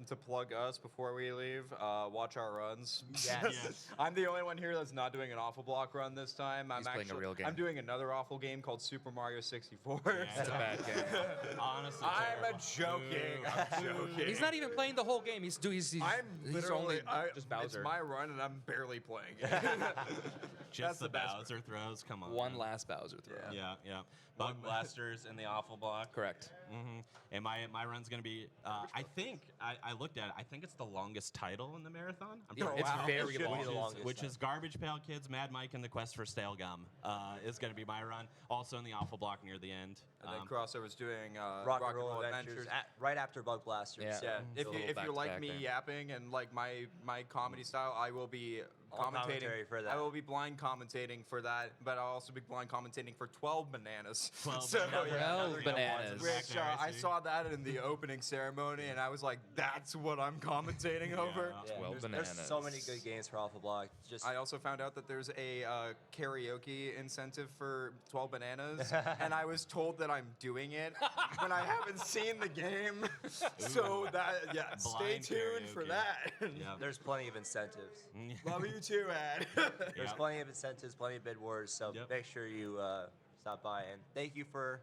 To plug us before we leave, watch our runs. Yes. I'm the only one here that's not doing an awful block run this time. He's playing a real game. I'm doing another awful game called Super Mario 64. That's a bad game. Honestly, I'm terrible. joking. I'm joking. He's not even playing the whole game. He's I'm literally only just It's Bowser. my run and I'm barely playing it. Just That's the the best Bowser throws. Come on. One last Bowser throw. Yeah. Bug blasters in the awful block. Correct. And my run's gonna be. I think I looked at it. I think it's the longest title in the marathon. I'm Yeah, pretty it's sure. very It should be long. the longest. Which is Garbage Pail Kids, Mad Mike, and the Quest for Stale Gum. Is gonna be my run. Also in the awful block near the end. And then Crossover's doing Rock and Roll Adventures right after Bug Blasters. Yeah. So Yeah, if little you like back-to-back me there. yapping and like my comedy style, I will be All commentary for that. I will be blind commentating for that, but I'll also be blind commentating for 12 Bananas. 12 So, Bananas. yeah, 12 another good one. Bananas. Which I saw that in the opening ceremony, and I was like, "That's what I'm commentating over." Yeah, 12 there's so many bananas. good games for Awful Block. Just I also found out that there's a karaoke incentive for 12 Bananas, and I was told that I'm doing it when I haven't seen the game. So stay Blind tuned for karaoke. that. Yeah. there's plenty of incentives. Love you too, Ed. There's Yep. plenty of incentives, plenty of bid wars. So Yep. make sure you stop by. And thank you for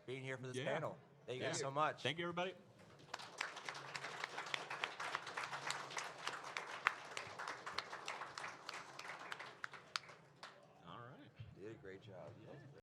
being here for this Yeah. panel. Thank you guys Yeah. so much. Thank you, everybody.